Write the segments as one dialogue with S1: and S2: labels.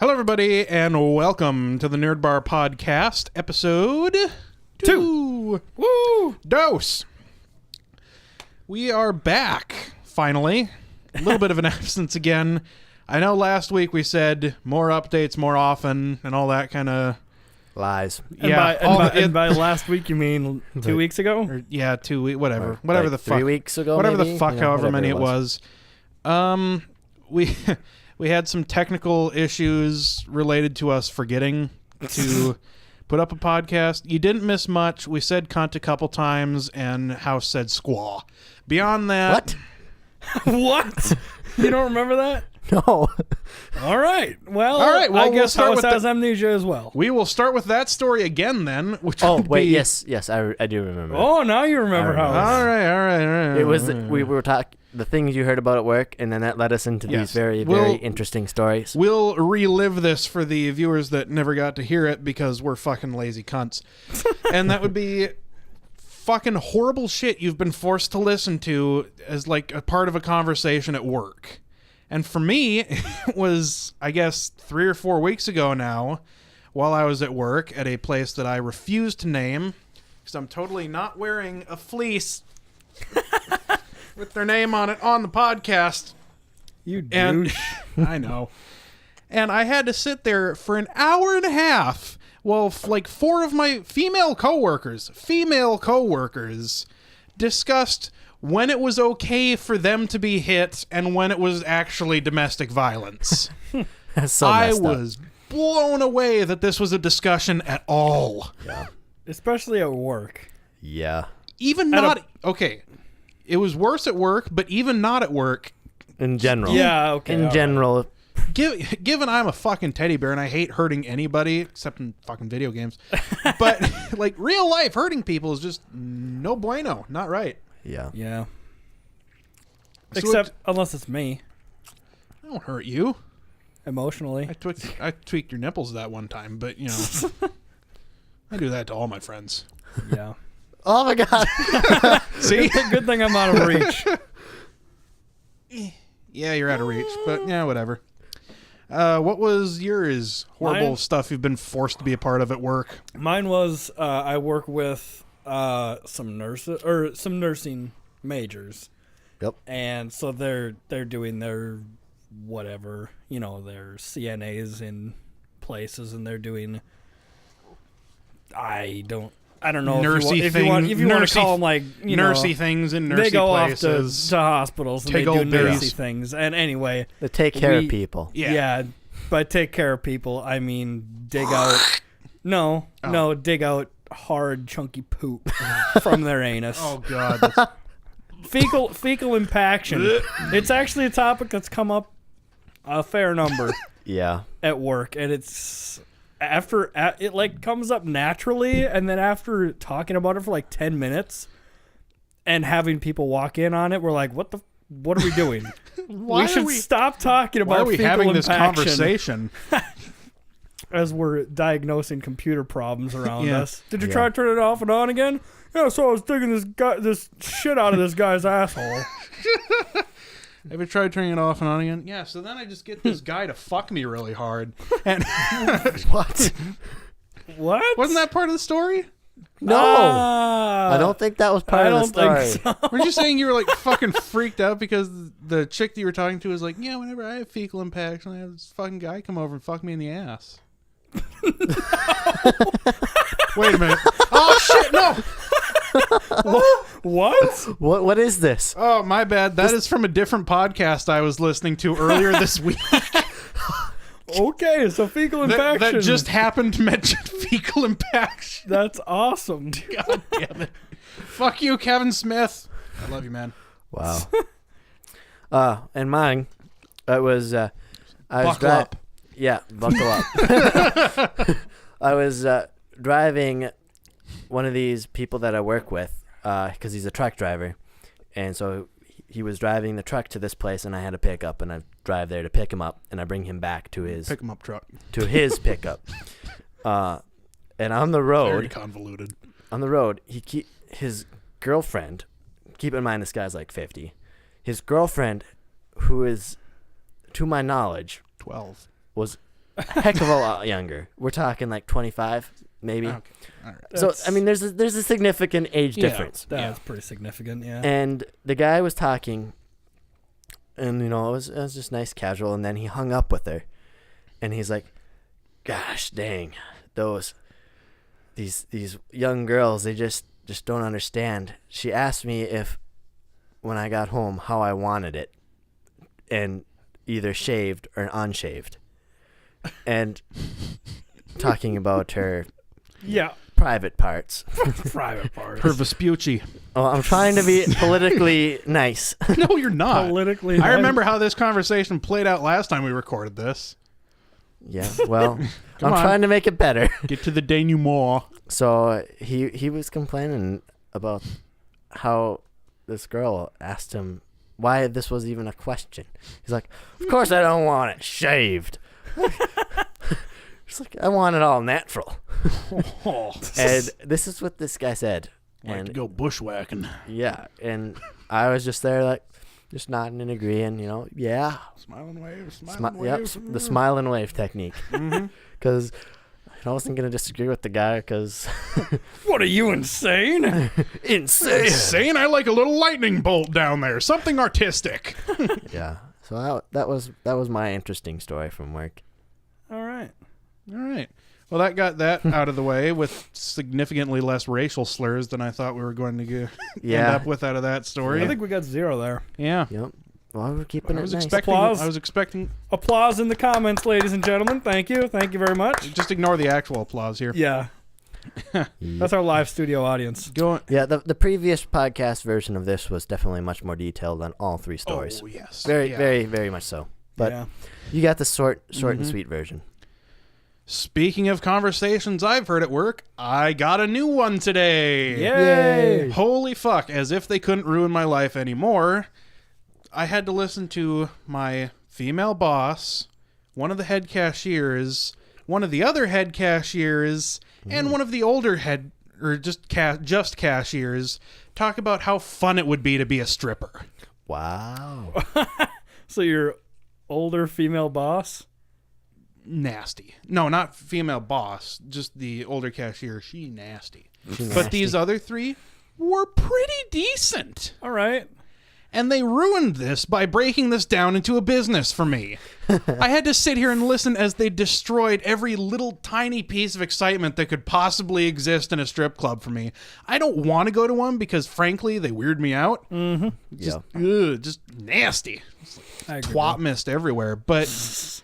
S1: Hello, everybody, and welcome to the NerdBar podcast, episode 2.
S2: Woo!
S1: Dose. We are back, finally. A little bit of an absence again. I know last week we said more updates more often and all that kind of...
S3: Lies.
S2: And by last week, you mean 2 weeks ago?
S1: Or, yeah, 2 weeks, whatever. Whatever the fuck.
S3: 3 weeks ago,
S1: whatever
S3: maybe?
S1: the fuck, however many it was. We had some technical issues related to us forgetting to put up a podcast. You didn't miss much. We said cunt a couple times, and House said squaw. Beyond that...
S3: What?
S2: What? You don't remember that?
S3: No.
S2: All right. Well,
S1: I
S2: guess
S1: we'll
S2: House has amnesia as well.
S1: We will start with that story again then. Which would
S3: wait,
S1: be...
S3: yes, I do remember.
S2: Oh, now you remember House.
S1: All right.
S3: It was we were talking the things you heard about at work, and then that led us into these very interesting stories.
S1: We'll relive this for the viewers that never got to hear it because we're fucking lazy cunts. And that would be fucking horrible shit you've been forced to listen to as like a part of a conversation at work. And for me, it was, I guess, 3 or 4 weeks ago now, while I was at work at a place that I refuse to name, because I'm totally not wearing a fleece with their name on it on the podcast.
S2: You douche.
S1: I know. And I had to sit there for an hour and a half while like 4 of my female coworkers discussed when it was okay for them to be hit and when it was actually domestic violence. I was blown away that this was a discussion at all.
S3: Yeah.
S2: Especially at work.
S3: Yeah.
S1: Even not... Okay. It was worse at work, but even not at work...
S3: In general.
S2: Yeah, okay.
S3: In general...
S1: Given I'm a fucking teddy bear and I hate hurting anybody except in fucking video games, but like real life hurting people is just no bueno, not right.
S3: Yeah.
S2: Yeah.
S1: So
S2: Except unless it's me.
S1: I don't hurt you
S2: Emotionally.
S1: I tweaked your nipples that one time, but you know, I do that to all my friends.
S2: Yeah.
S3: Oh my god.
S1: See,
S2: Good thing I'm out of reach.
S1: yeah, you're out of reach, but yeah, whatever. What was yours? Horrible stuff you've been forced to be a part of at work.
S2: Mine was I work with some nurses or some nursing majors.
S3: Yep.
S2: And so they're doing their whatever, you know, their CNAs in places, and they're doing I don't know if you want to call them like
S1: nursey things in nursey
S2: they go
S1: places.
S2: off to hospitals and they do nursey things. And anyway,
S3: They take care of people.
S2: Yeah. By take care of people, I mean dig out dig out hard chunky poop from their anus.
S1: Oh god.
S2: Fecal impaction. It's actually a topic that's come up a fair number.
S3: Yeah.
S2: At work, and it's it like comes up naturally, and then after talking about it for like 10 minutes and having people walk in on it, we're like, what are we doing? we should stop talking about
S1: why are we
S2: fecal
S1: having
S2: impaction
S1: this conversation
S2: as we're diagnosing computer problems around us. Did you try to turn it off and on again? Yeah, so I was digging this shit out of this guy's asshole.
S1: Have you tried turning it off and on again? Yeah, so then I just get this guy to fuck me really hard. And
S3: What?
S2: What?
S1: Wasn't that part of the story?
S3: No. I don't think that was part of the story.
S2: I don't think so.
S1: Were you saying you were like fucking freaked out because the chick that you were talking to was like, yeah, whenever I have fecal impaction, I have this fucking guy come over and fuck me in the ass. Wait a minute. Oh shit, no.
S2: What?
S3: What is this?
S1: Oh, my bad. That is from a different podcast I was listening to earlier this week.
S2: Okay, so fecal impaction.
S1: That just happened to mention fecal impaction.
S2: That's awesome.
S1: God damn it. Fuck you, Kevin Smith. I love you, man.
S3: Wow. And mine, it was
S1: Buckle up.
S3: Yeah, buckle up. I was driving one of these people that I work with because he's a truck driver, and so he was driving the truck to this place, and I had a pickup, and I drive there to pick him up, and I bring him back to his
S1: truck
S3: to his pickup. And on the road,
S1: very convoluted.
S3: On the road, his girlfriend. Keep in mind, this guy's like 50. His girlfriend, who is, to my knowledge,
S1: 12,
S3: was heck of a lot younger. We're talking like 25, maybe.
S1: Okay. All right.
S3: So I mean, there's a significant age difference.
S2: That's pretty significant, yeah.
S3: And the guy was talking, and it was just nice, casual. And then he hung up with her, and he's like, "Gosh dang, these young girls, they just don't understand. She asked me if when I got home how I wanted it, and either shaved or unshaved, and talking about her private parts."
S2: Private parts.
S1: Per Vespucci.
S3: Oh, I'm trying to be politically nice.
S1: No, you're not.
S2: Politically.
S1: I remember how this conversation played out last time we recorded this.
S3: Yeah, well, I'm
S1: on.
S3: trying to make it better.
S1: Get to the denouement.
S3: So he was complaining about how this girl asked him why this was even a question. He's like, "Of course I don't want it shaved." It's like, "I want it all natural." And this is what this guy said.
S1: Like to go bushwhacking.
S3: Yeah, and I was just there like, just nodding and agreeing, yeah.
S1: Smiling wave,
S3: Yep, the smile and wave technique. Because I wasn't going to disagree with the guy because...
S2: What are you, insane?
S3: Insane!
S1: I like a little lightning bolt down there. Something artistic.
S3: Yeah. So that was my interesting story from work.
S2: All right.
S1: Well, that got that out of the way with significantly less racial slurs than I thought we were going to end up with out of that story.
S2: I think we got 0 there.
S1: Yeah.
S3: Yep. Well, we're keeping it nice.
S2: Applause.
S1: I was expecting...
S2: Applause in the comments, ladies and gentlemen. Thank you. Thank you very much.
S1: Just ignore the actual applause here.
S2: Yeah. That's our live studio audience.
S3: Yeah, the previous podcast version of this was definitely much more detailed on all 3 stories.
S1: Oh, yes.
S3: Very, very much so. But you got the short and sweet version.
S1: Speaking of conversations I've heard at work, I got a new one today.
S2: Yay!
S1: Holy fuck, as if they couldn't ruin my life anymore. I had to listen to my female boss, one of the head cashiers, one of the other head cashiers, and one of the older just cashiers talk about how fun it would be to be a stripper.
S3: Wow.
S1: So
S2: your older female boss?
S1: Nasty. No, not female boss, just the older cashier. She nasty.
S3: She
S1: But these other 3 were pretty decent.
S2: All right.
S1: And they ruined this by breaking this down into a business for me. I had to sit here and listen as they destroyed every little tiny piece of excitement that could possibly exist in a strip club for me. I don't want to go to one because, frankly, they weird me out.
S2: Mm-hmm.
S1: Just nasty. Twat mist everywhere. But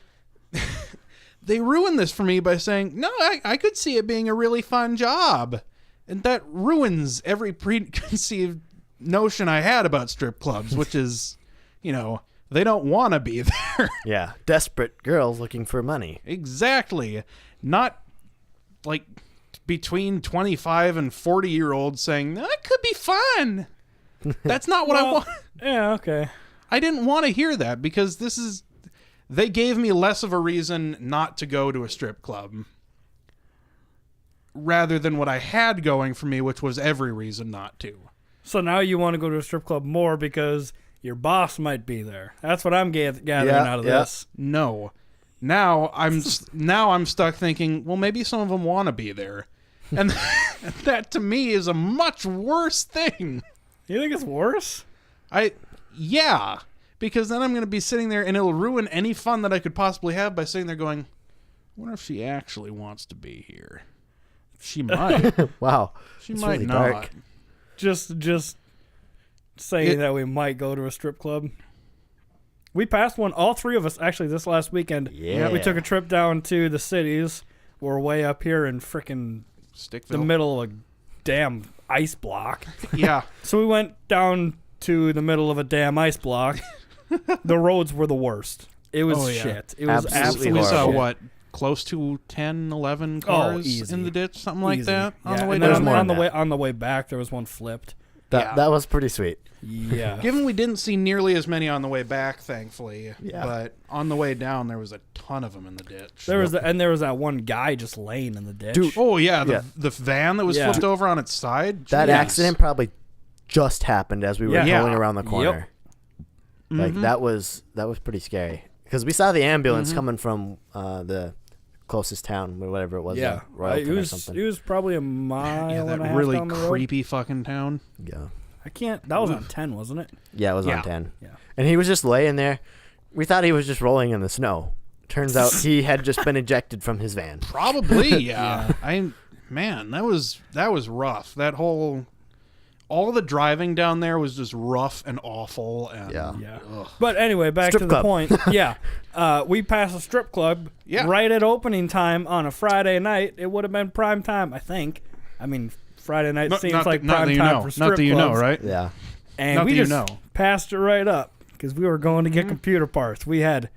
S1: they ruined this for me by saying, no, I could see it being a really fun job. And that ruins every preconceived notion I had about strip clubs, which is, they don't want to be there.
S3: Yeah, desperate girls looking for money.
S1: Exactly. Not like between 25 and 40-year-olds saying, that could be fun. That's not what I want.
S2: Yeah, okay.
S1: I didn't want to hear that because they gave me less of a reason not to go to a strip club rather than what I had going for me, which was every reason not to.
S2: So now you want to go to a strip club more because your boss might be there. That's what I'm gathering out of this.
S1: No. Now I'm stuck thinking, well, maybe some of them want to be there. And that to me is a much worse thing.
S2: You think it's worse?
S1: Yeah, because then I'm going to be sitting there and it'll ruin any fun that I could possibly have by sitting there going, I wonder if she actually wants to be here. She might.
S3: Wow.
S1: She
S3: It's
S1: might
S3: really
S1: not.
S3: dark.
S2: Just saying that we might go to a strip club. We passed one, all 3 of us, actually, this last weekend.
S3: Yeah.
S2: We took a trip down to the cities. We're way up here in frickin' the middle of a damn ice block.
S1: Yeah.
S2: So we went down to the middle of a damn ice block. The roads were the worst. It was shit. It was absolutely
S1: We saw
S2: shit.
S1: what? Close to 10, 11 cars
S2: easy.
S1: in the ditch, something like
S2: Easy.
S1: that on
S2: Yeah,
S1: the way
S2: and
S1: down.
S2: then on the way back, there was one flipped.
S3: That was pretty sweet.
S2: Yeah.
S1: Given we didn't see nearly as many on the way back, thankfully,
S3: Yeah.
S1: but on the way down, there was a ton of them in the ditch.
S2: There was that one guy just laying in the ditch.
S3: Dude.
S1: Oh yeah, the van that was
S2: Yeah.
S1: flipped over on its side.
S3: That
S1: Jeez.
S3: accident probably just happened as we were
S2: Yeah.
S3: going around the corner. Like that was pretty scary because we saw the ambulance coming from the closest town, or whatever it was.
S2: Yeah,
S3: Royalton or something.
S2: it was probably a mile
S1: Yeah,
S2: and a
S1: that
S2: half
S1: really
S2: down the road.
S1: creepy fucking town.
S3: Yeah.
S2: I can't. That was on 10, wasn't it?
S3: Yeah, it was
S1: Yeah.
S3: on 10.
S2: Yeah.
S3: And he was just laying there. We thought he was just rolling in the snow. Turns out he had just been ejected from his van.
S1: Probably, yeah. Man, that was rough. That whole, all the driving down there was just rough and awful. And
S3: Yeah.
S2: Yeah.
S1: ugh.
S2: But anyway, back
S3: Strip
S2: to
S3: club.
S2: the point. Yeah. We passed a strip club right at opening time on a Friday night. It would have been prime time, I think. I mean, Friday night seems like prime time for strip
S1: Not that you know,
S2: clubs.
S1: right?
S3: Yeah.
S2: And
S1: Not
S2: we
S1: that you
S2: just
S1: know.
S2: passed it right up because we were going to get computer parts. We had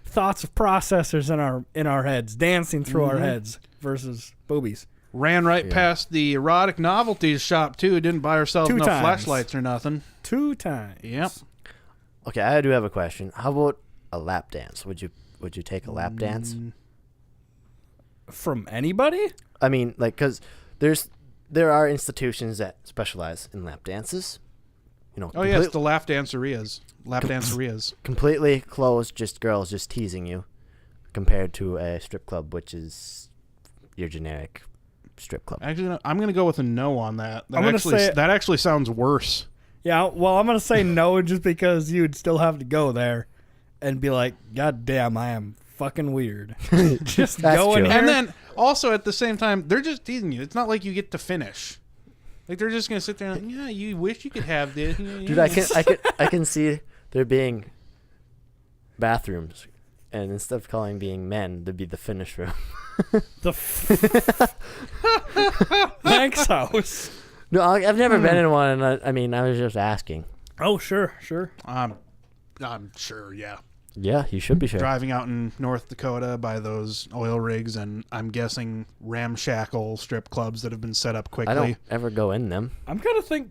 S2: thoughts of processors in our heads, dancing through our heads versus boobies.
S1: Ran right past the erotic novelties shop too. Didn't buy ourselves
S2: 2
S1: no
S2: times.
S1: flashlights or nothing.
S2: 2 times.
S1: Yep.
S3: Okay, I do have a question. How about a lap dance? Would you take a lap dance?
S2: From anybody?
S3: I mean, like, because there are institutions that specialize in lap dances. You know,
S1: Oh yes, the lap dancerias. Lap dancerias.
S3: completely closed, just girls just teasing you, compared to a strip club, which is your generic strip club.
S1: Actually, no, I'm gonna go with a no on that.
S2: I'm gonna say-
S1: That actually sounds worse.
S2: Yeah, well, I'm going to say no just because you'd still have to go there and be like, God damn, I am fucking weird. Just
S3: That's
S2: go in
S3: true.
S2: here.
S1: And then also at the same time, they're just teasing you. It's not like you get to finish. Like they're just gonna sit there and like, yeah, you wish you could have this.
S3: Dude, I can see there being bathrooms, and instead of calling being men, there'd be the finish room.
S2: Thanks, house.
S3: No, I've never been in one, and I mean, I was just asking.
S2: Oh, sure.
S1: I'm sure, yeah.
S3: Yeah, you should be sure.
S1: Driving out in North Dakota by those oil rigs, and I'm guessing ramshackle strip clubs that have been set up quickly.
S3: I don't ever go in them.
S2: I'm kind of think,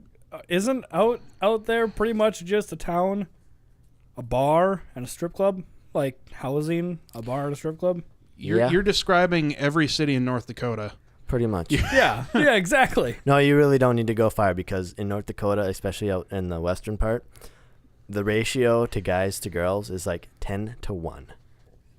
S2: isn't out there pretty much just a town, a bar, and a strip club? Like housing, a bar, and a strip club?
S1: You're describing every city in North Dakota.
S3: Pretty much.
S2: Yeah, exactly.
S3: No, you really don't need to go far, because in North Dakota, especially out in the western part, the ratio to guys to girls is like 10 to 1.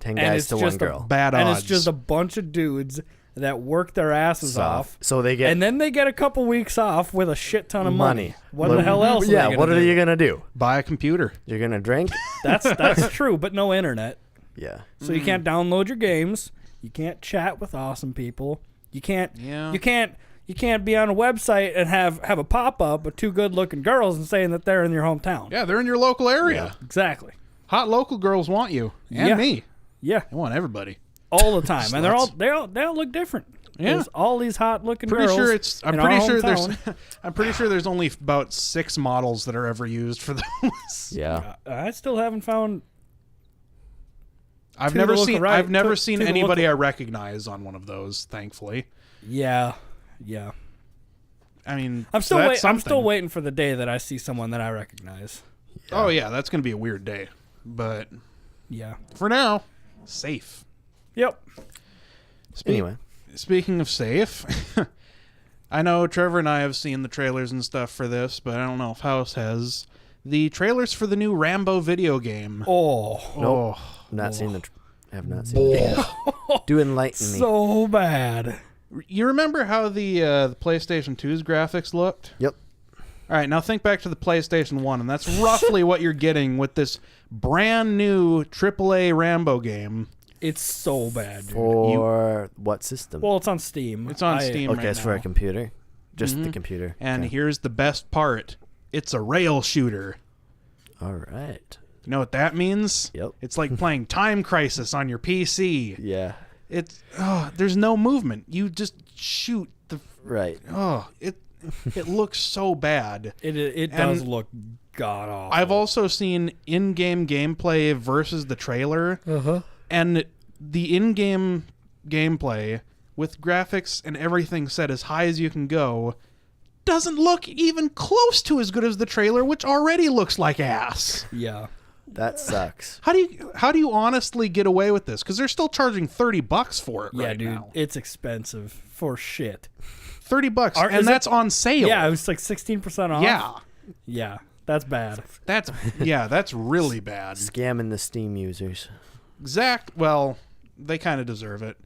S3: 10 guys to 1 girl.
S1: Bad
S2: and
S1: odds.
S2: it's just a bunch of dudes that work their asses off.
S3: So they get
S2: And then they get a couple weeks off with a shit ton of money. What the hell else?
S3: Yeah,
S2: are they
S3: what
S2: gonna
S3: are
S2: do?
S3: you gonna do?
S1: buy a computer.
S3: You're gonna drink?
S2: That's true, but no internet.
S3: Yeah.
S2: So you can't download your games. You can't chat with awesome people. You can't.
S1: Yeah.
S2: You can't be on a website and have a pop up of 2 good looking girls and saying that they're in your hometown.
S1: Yeah, they're in your local area.
S2: Exactly.
S1: Hot local girls want you and
S2: Yeah.
S1: me.
S2: Yeah.
S1: They want everybody.
S2: All the time, and
S1: Sluts.
S2: they all look different.
S1: Yeah.
S2: There's all these hot looking
S1: Pretty
S2: girls.
S1: sure I'm pretty sure there's
S2: hometown.
S1: I'm pretty sure there's only about 6 models that are ever used for those.
S3: Yeah.
S2: I still haven't found.
S1: I've
S2: Two
S1: never
S2: to look
S1: seen
S2: right-
S1: I've never
S2: two-
S1: seen
S2: two to look-
S1: anybody I recognize on one of those, thankfully.
S2: Yeah.
S1: I mean,
S2: I'm still
S1: that's
S2: I'm still
S1: something.
S2: waiting for the day that I see someone that I recognize.
S1: Oh yeah, that's going to be a weird day. But
S2: Yeah.
S1: for now, safe.
S2: Yep.
S3: Anyway.
S1: Speaking of safe, I know Trevor and I have seen the trailers and stuff for this, but I don't know if House has the trailers for the new Rambo video game.
S2: Oh.
S3: Nope. Not seen the. I have not seen it. Do enlighten me.
S2: So bad.
S1: You remember how the PlayStation 2's graphics looked?
S3: Yep.
S1: All right, now think back to the PlayStation 1, and that's roughly what you're getting with this brand new AAA Rambo game.
S2: It's so bad, dude.
S3: For what system?
S2: Well, it's on Steam.
S1: It's on Steam
S3: okay,
S1: right
S3: it's
S1: now.
S3: for a computer. Just the computer.
S1: And
S3: Okay.
S1: here's the best part. It's a rail shooter.
S3: All right.
S1: You know what that means?
S3: Yep.
S1: It's like playing Time Crisis on your PC.
S3: Yeah.
S1: There's no movement. You just shoot the.
S3: Right.
S1: It looks so bad.
S2: It does look god awful.
S1: I've also seen in-game gameplay versus the trailer, and the in-game gameplay with graphics and everything set as high as you can go doesn't look even close to as good as the trailer, which already looks like ass.
S2: Yeah.
S3: That sucks.
S1: How do you honestly get away with this? Because they're still charging $30 for it
S2: Yeah,
S1: right
S2: dude.
S1: now.
S2: It's expensive for shit.
S1: $30,
S2: Is
S1: and that's
S2: it-
S1: on sale.
S2: Yeah, it was like 16% off.
S1: Yeah.
S2: Yeah. That's bad.
S1: That's really bad.
S3: Scamming the Steam users.
S1: Well, they kind of deserve it.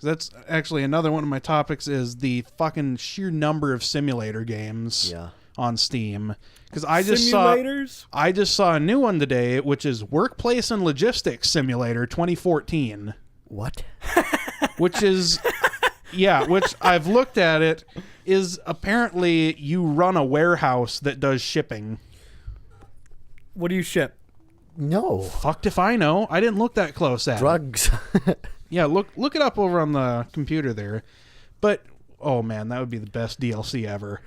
S1: That's actually another one of my topics is the fucking sheer number of simulator games on Steam. Because I just saw a new one today, which is Workplace and Logistics Simulator 2014.
S3: What?
S1: Which is, which I've looked at it, is apparently you run a warehouse that does shipping.
S2: What do you ship?
S3: No.
S1: Fucked if I know. I didn't look that close at
S3: Drugs.
S1: Yeah, look it up over on the computer there. But, oh man, that would be the best DLC ever.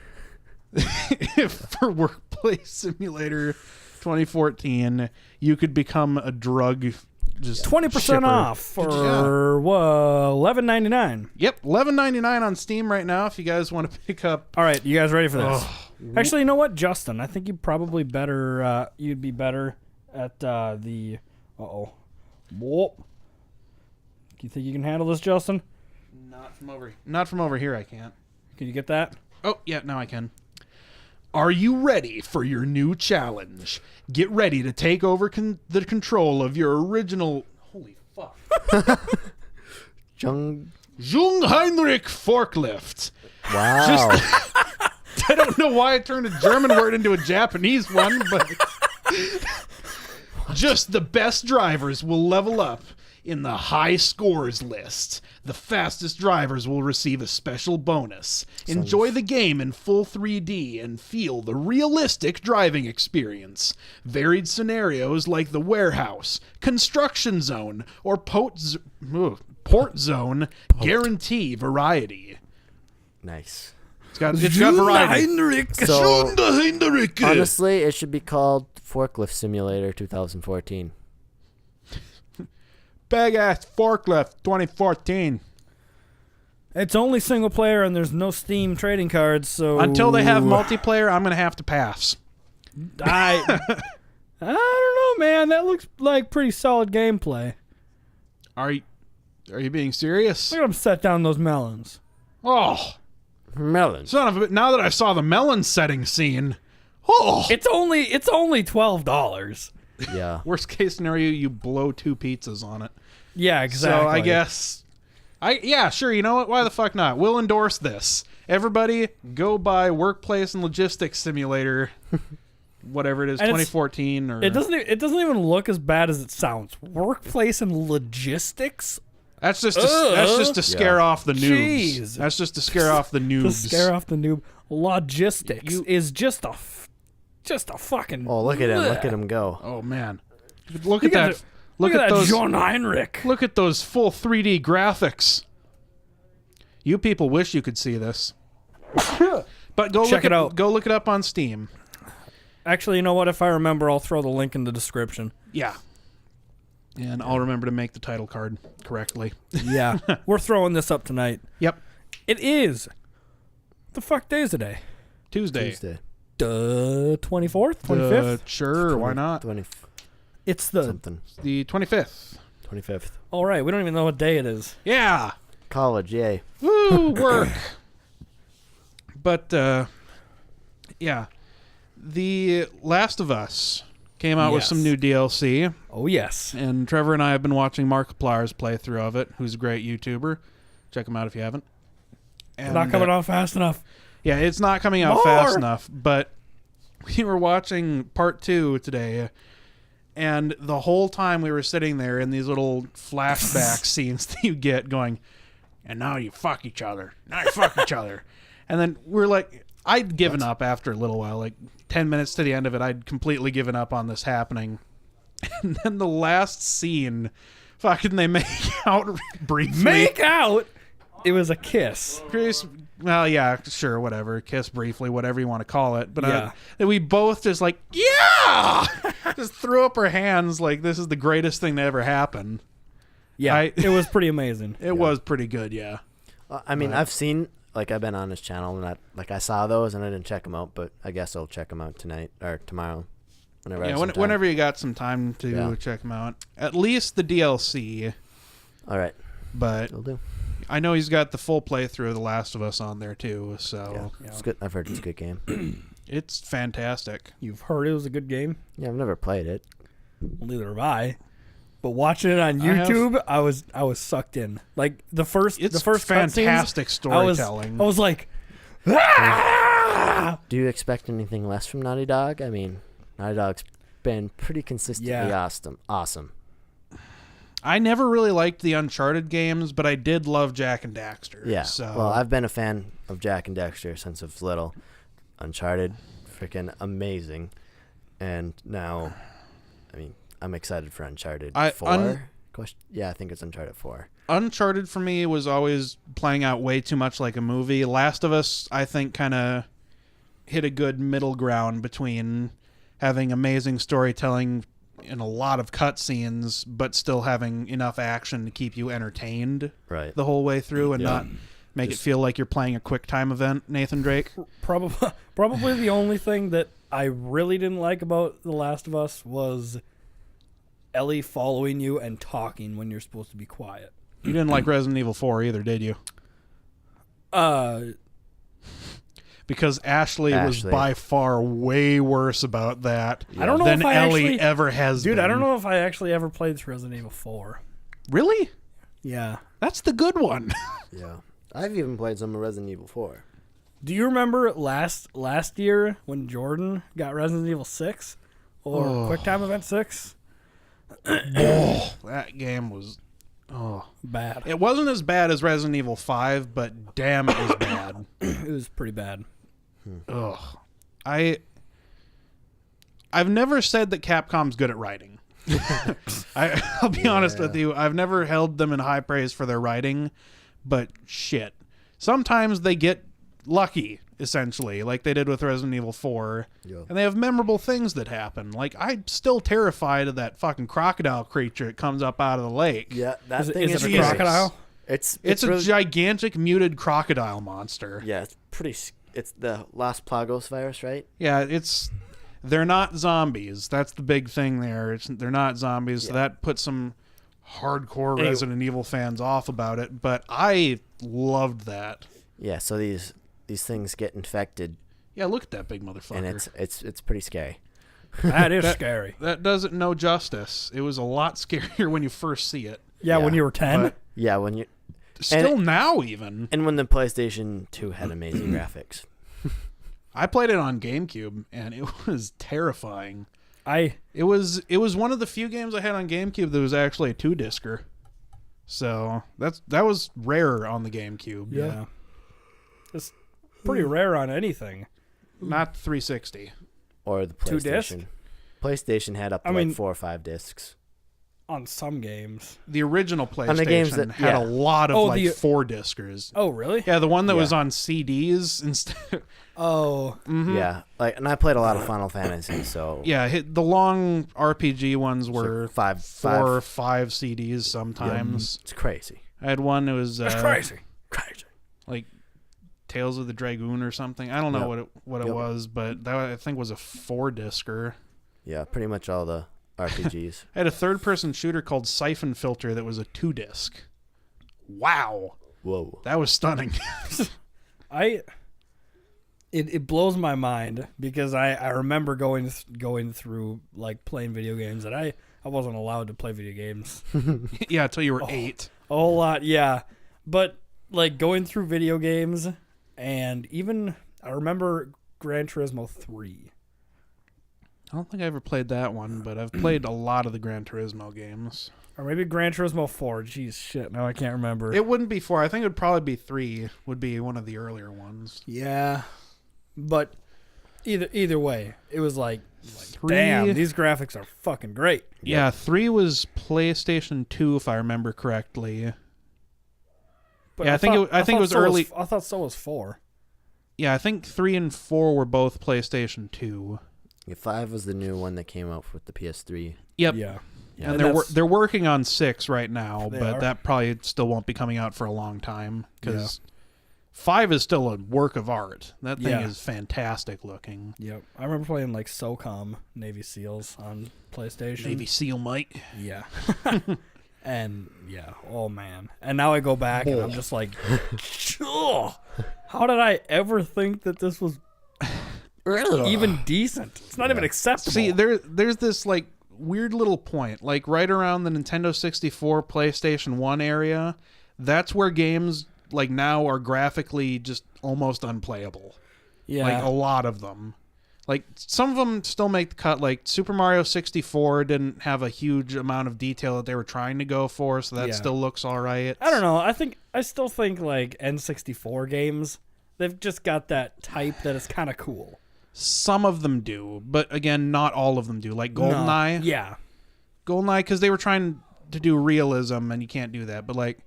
S1: For Workplace Simulator 2014, you could become a drug just
S2: 20%
S1: shipper.
S2: off for $11.99.
S1: Yep, $11.99 on Steam right now if you guys want to pick up.
S2: All right, you guys ready for this? Actually, you know what, Justin? I think you probably better. You'd be better at the. Whoop. Do you think you can handle this, Justin?
S1: Not from over here. I can't.
S2: Can you get that?
S1: Oh yeah, now I can. Are you ready for your new challenge? Get ready to take over the control of your original. Holy fuck.
S3: Jung
S1: Heinrich forklift.
S3: Wow.
S1: I don't know why I turned a German word into a Japanese one, but just the best drivers will level up in the high scores list. The fastest drivers will receive a special bonus. Enjoy the game in full 3D and feel the realistic driving experience. Varied scenarios like the warehouse, construction zone, or port zone guarantee variety.
S3: Nice.
S1: It's got variety.
S3: So, honestly, it should be called Forklift Simulator 2014.
S1: Big ass forklift 2014.
S2: It's only single player and there's no Steam trading cards, so
S1: Until they have multiplayer, I'm gonna have to pass.
S2: I don't know, man. That looks like pretty solid gameplay.
S1: Are you being serious?
S2: Look at them set down those melons.
S1: Oh,
S3: Melons.
S1: son of a! Now that I saw the melon setting scene,
S2: It's only $12.
S3: Yeah.
S1: Worst case scenario, you blow 2 pizzas on it.
S2: Yeah, exactly.
S1: So I guess, sure. You know what? Why the fuck not? We'll endorse this. Everybody, go buy Workplace and Logistics Simulator, whatever it is,
S2: And
S1: 2014. Or
S2: it doesn't even look as bad as it sounds. Workplace and logistics.
S1: That's just to scare off the noobs.
S2: Jeez.
S1: That's just to scare off the noobs.
S2: To scare off the noob. Logistics is just a fucking.
S3: Oh, look at him! Look at him go!
S1: Oh man, look at that!
S2: Look at
S1: those
S2: John Heinrich.
S1: Look at those full 3D graphics. You people wish you could see this. But
S2: Check it out.
S1: Go look it up on Steam.
S2: Actually, you know what? If I remember, I'll throw the link in the description.
S1: Yeah. And I'll remember to make the title card correctly.
S2: Yeah. We're throwing this up tonight.
S1: Yep.
S2: It is. The fuck day is today?
S1: Tuesday.
S2: 24th? 25th?
S1: Sure, why not?
S3: 20
S2: It's the
S3: something.
S1: The 25th.
S3: 25th.
S2: All right, we don't even know what day it is.
S1: Yeah.
S3: College, yay.
S1: Woo, work. But, yeah. The Last of Us came out with some new DLC.
S2: Oh, yes.
S1: And Trevor and I have been watching Markiplier's playthrough of it, who's a great YouTuber. Check him out if you haven't. And,
S2: It's not coming out fast enough.
S1: Yeah, it's not coming out fast enough, but we were watching part 2 today, and the whole time we were sitting there in these little flashback scenes that you get going, and now you fuck each other. Now you fuck each other. And then we're like, I'd given up after a little while, like 10 minutes to the end of it, I'd completely given up on this happening. And then the last scene, fucking they make out briefly.
S2: Make out? It was a kiss.
S1: Well, yeah, sure, whatever. Kiss briefly, whatever you want to call it. But
S2: Yeah.
S1: We both just like, yeah! Just threw up our hands like this is the greatest thing to ever happen.
S2: Yeah, it was pretty amazing.
S1: It was pretty good, yeah.
S3: I mean, I've seen, like, I've been on his channel, and I saw those, and I didn't check them out, but I guess I'll check them out tonight, or tomorrow, whenever I have some time.
S1: Whenever you got some time to check them out. At least the DLC.
S3: All right.
S1: But
S3: Will do.
S1: I know he's got the full playthrough of The Last of Us on there, too, so...
S3: Yeah. It's good. I've heard it's a good game.
S1: It's fantastic.
S2: You've heard it was a good game?
S3: Yeah, I've never played it.
S2: Well, neither have I. But watching it on YouTube, I was sucked in. Like the first
S1: fantastic storytelling.
S2: I was like, ah!
S3: Do you expect anything less from Naughty Dog? I mean, Naughty Dog's been pretty consistently awesome.
S1: I never really liked the Uncharted games, but I did love Jak and Daxter.
S3: Yeah.
S1: So.
S3: Well, I've been a fan of Jak and Daxter since I was little. Uncharted, freaking amazing. And now, I mean, I'm excited for Uncharted 4. Yeah, I think it's Uncharted 4.
S1: Uncharted for me was always playing out way too much like a movie. Last of Us, I think, kind of hit a good middle ground between having amazing storytelling and a lot of cutscenes, but still having enough action to keep you entertained the whole way through and not make it feel like you're playing a quick time event, Nathan Drake.
S2: Probably the only thing that I really didn't like about The Last of Us was Ellie following you and talking when you're supposed to be quiet.
S1: You didn't like Resident Evil 4 either, did you? Because Ashley was by far way worse about that
S2: I don't know
S1: than
S2: if I
S1: Ellie ever has been.
S2: Dude, I don't know if I actually ever played Resident Evil 4.
S1: Really?
S2: Yeah.
S1: That's the good one.
S3: Yeah. I've even played some of Resident Evil 4.
S2: Do you remember last year when Jordan got Resident Evil 6? Or Quick Time Event 6?
S1: That game was
S2: bad.
S1: It wasn't as bad as Resident Evil 5, but damn, it was bad.
S2: It was pretty bad.
S1: Ugh. I've never said that Capcom's good at writing. I'll be honest with you. I've never held them in high praise for their writing, but shit. Sometimes they get lucky, essentially, like they did with Resident Evil 4. Yeah. And they have memorable things that happen. Like, I'm still terrified of that fucking crocodile creature that comes up out of the lake.
S3: Yeah, that thing
S2: is it a crocodile?
S1: It's a really gigantic muted crocodile monster.
S3: Yeah, it's the Las Plagos virus, right?
S1: Yeah, they're not zombies. That's the big thing there. They're not zombies, so that puts some hardcore Resident Evil fans off about it, but I loved that.
S3: Yeah, so these things get infected.
S1: Yeah, look at that big motherfucker.
S3: And it's pretty scary.
S2: That is scary.
S1: That doesn't know justice. It was a lot scarier when you first see it.
S2: Yeah, when you were 10?
S3: Yeah, when you...
S1: Still now, even.
S3: And when the PlayStation 2 had amazing graphics.
S1: I played it on GameCube, and it was terrifying. It was one of the few games I had on GameCube that was actually a 2-discer. So that was rare on the GameCube.
S2: Yeah. It's pretty rare on anything.
S1: Not 360.
S3: Or the PlayStation.
S2: 2-disc?
S3: PlayStation had up to 4 or 5 discs.
S2: On some games.
S1: The original PlayStation had a lot of 4-discers.
S2: Oh, really?
S1: Yeah, the one that was on CDs instead.
S2: Oh.
S1: Mm-hmm.
S3: Yeah, and I played a lot of Final Fantasy, so...
S1: Yeah, the long RPG ones were 4 or 5 CDs sometimes.
S3: Yeah, it's crazy.
S1: I had one that was...
S2: That's crazy.
S1: Like Tales of the Dragoon or something. I don't know what it was, but that I think was a 4-discer.
S3: Yeah, pretty much all the RPGs.
S1: I had a third-person shooter called Siphon Filter that was a 2-disc. Wow.
S3: Whoa.
S1: That was stunning.
S2: It blows my mind because I remember going through like playing video games that I wasn't allowed to play video games.
S1: Yeah, until you were 8.
S2: A whole lot, yeah. But like going through video games, and even I remember Gran Turismo 3.
S1: I don't think I ever played that one, but I've played a lot of the Gran Turismo games.
S2: Or maybe Gran Turismo 4. Jeez, shit. No, I can't remember.
S1: It wouldn't be 4. I think it would probably be 3 would be one of the earlier ones.
S2: Yeah. But either way, it was like damn, these graphics are fucking great.
S1: Yeah, 3 was PlayStation 2, if I remember correctly.
S2: But
S1: yeah, I think it was early.
S2: I thought so was 4.
S1: Yeah, I think 3 and 4 were both PlayStation 2.
S3: Yeah, 5 was the new one that came out with the PS3.
S1: Yep.
S2: Yeah.
S1: And they're working on 6 right now, but that probably still won't be coming out for a long time because 5 is still a work of art. That thing is fantastic looking.
S2: Yep. I remember playing like SOCOM Navy SEALs on PlayStation.
S1: Navy SEAL might.
S2: Yeah. And oh man. And now I go back and I'm just like, how did I ever think that this was even decent? It's not even acceptable.
S1: See, there's this like weird little point, like right around the Nintendo 64, PlayStation 1 area. That's where games like now are graphically just almost unplayable.
S2: Yeah.
S1: Like a lot of them. Like some of them still make the cut. Like Super Mario 64 didn't have a huge amount of detail that they were trying to go for, so that still looks all right.
S2: I don't know. I still think like N64 games, they've just got that type that is kind of cool.
S1: Some of them do, but again, not all of them do. Like GoldenEye.
S2: No. Yeah.
S1: GoldenEye, because they were trying to do realism, and you can't do that. But like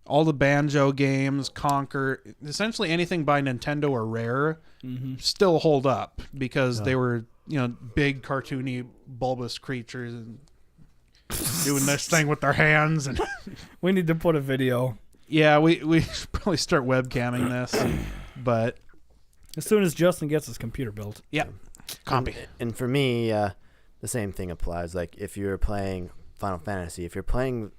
S1: all the Banjo games, Conquer, essentially anything by Nintendo or Rare, still hold up because they were, big cartoony bulbous creatures and doing this thing with their hands. And
S2: We need to put a video.
S1: yeah, we should probably start webcamming this, but
S2: As soon as Justin gets his computer built.
S1: yeah, compy.
S3: And for me, the same thing applies. Like if you're playing Final Fantasy, if you're playing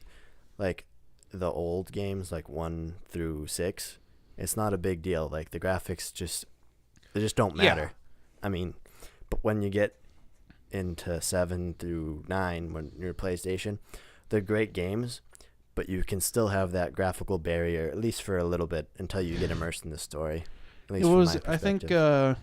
S3: like the old games, like 1 through 6, it's not a big deal. Like the graphics they just don't matter. I mean, but when you get into 7 through 9, when you're PlayStation, they're great games, but you can still have that graphical barrier, at least for a little bit, until you get immersed in the story. At least
S1: It
S3: from
S1: was,
S3: my
S1: I think,
S3: perspective.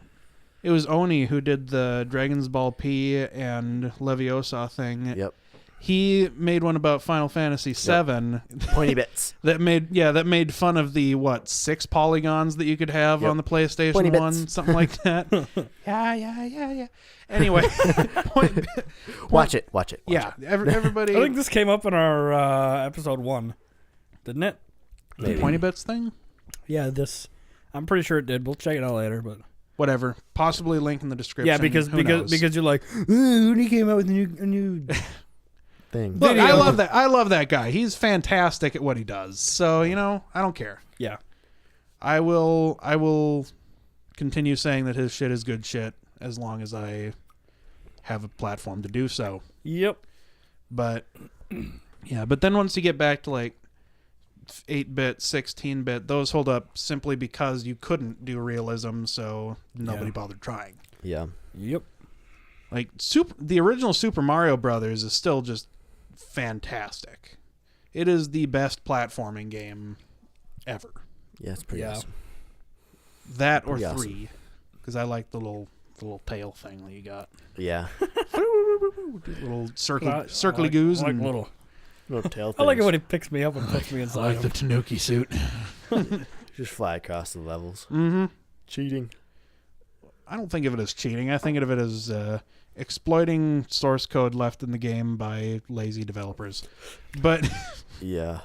S1: it was Oni who did the Dragon's Ball P and Leviosa thing.
S3: Yep.
S1: He made one about Final Fantasy VII
S3: Pointy bits.
S1: that made fun of the 6 polygons that you could have on the PlayStation
S3: Pointy
S1: 1,
S3: bits.
S1: something like that. yeah. Anyway,
S3: Watch it.
S1: yeah, everybody.
S2: I think this came up in our episode 1, didn't it?
S1: the Pointy Bits thing.
S2: Yeah, I'm pretty sure it did. We'll check it out later, but
S1: Whatever. Possibly link in the description.
S2: yeah, because
S1: Who knows?
S2: you're like, when he came out with a new
S3: Thing.
S1: Look, I
S2: video.
S1: love that. I love that guy. He's fantastic at what he does. So I don't care.
S2: yeah.
S1: I will continue saying that his shit is good shit as long as I have a platform to do so.
S2: Yep.
S1: But yeah, but then once you get back to like 8-bit, 16-bit, those hold up simply because you couldn't do realism, so nobody bothered trying.
S3: Yeah.
S2: Yep.
S1: Like the original Super Mario Brothers is still just fantastic. It is the best platforming game ever.
S3: Yeah, it's pretty awesome.
S1: That or
S3: Pretty
S1: 3,
S3: awesome.
S1: because I like the little tail thing that you got.
S3: Yeah.
S1: Little circly goos.
S2: I like
S1: and
S2: little.
S3: Little tail
S2: I like it
S3: things.
S2: when he picks me up and puts me
S1: I
S2: inside
S1: like
S2: him.
S1: the Tanuki suit.
S3: Just fly across the levels.
S1: Mm-hmm.
S3: Cheating.
S1: I don't think of it as cheating. I think of it as exploiting source code left in the game by lazy developers. But
S3: Yeah.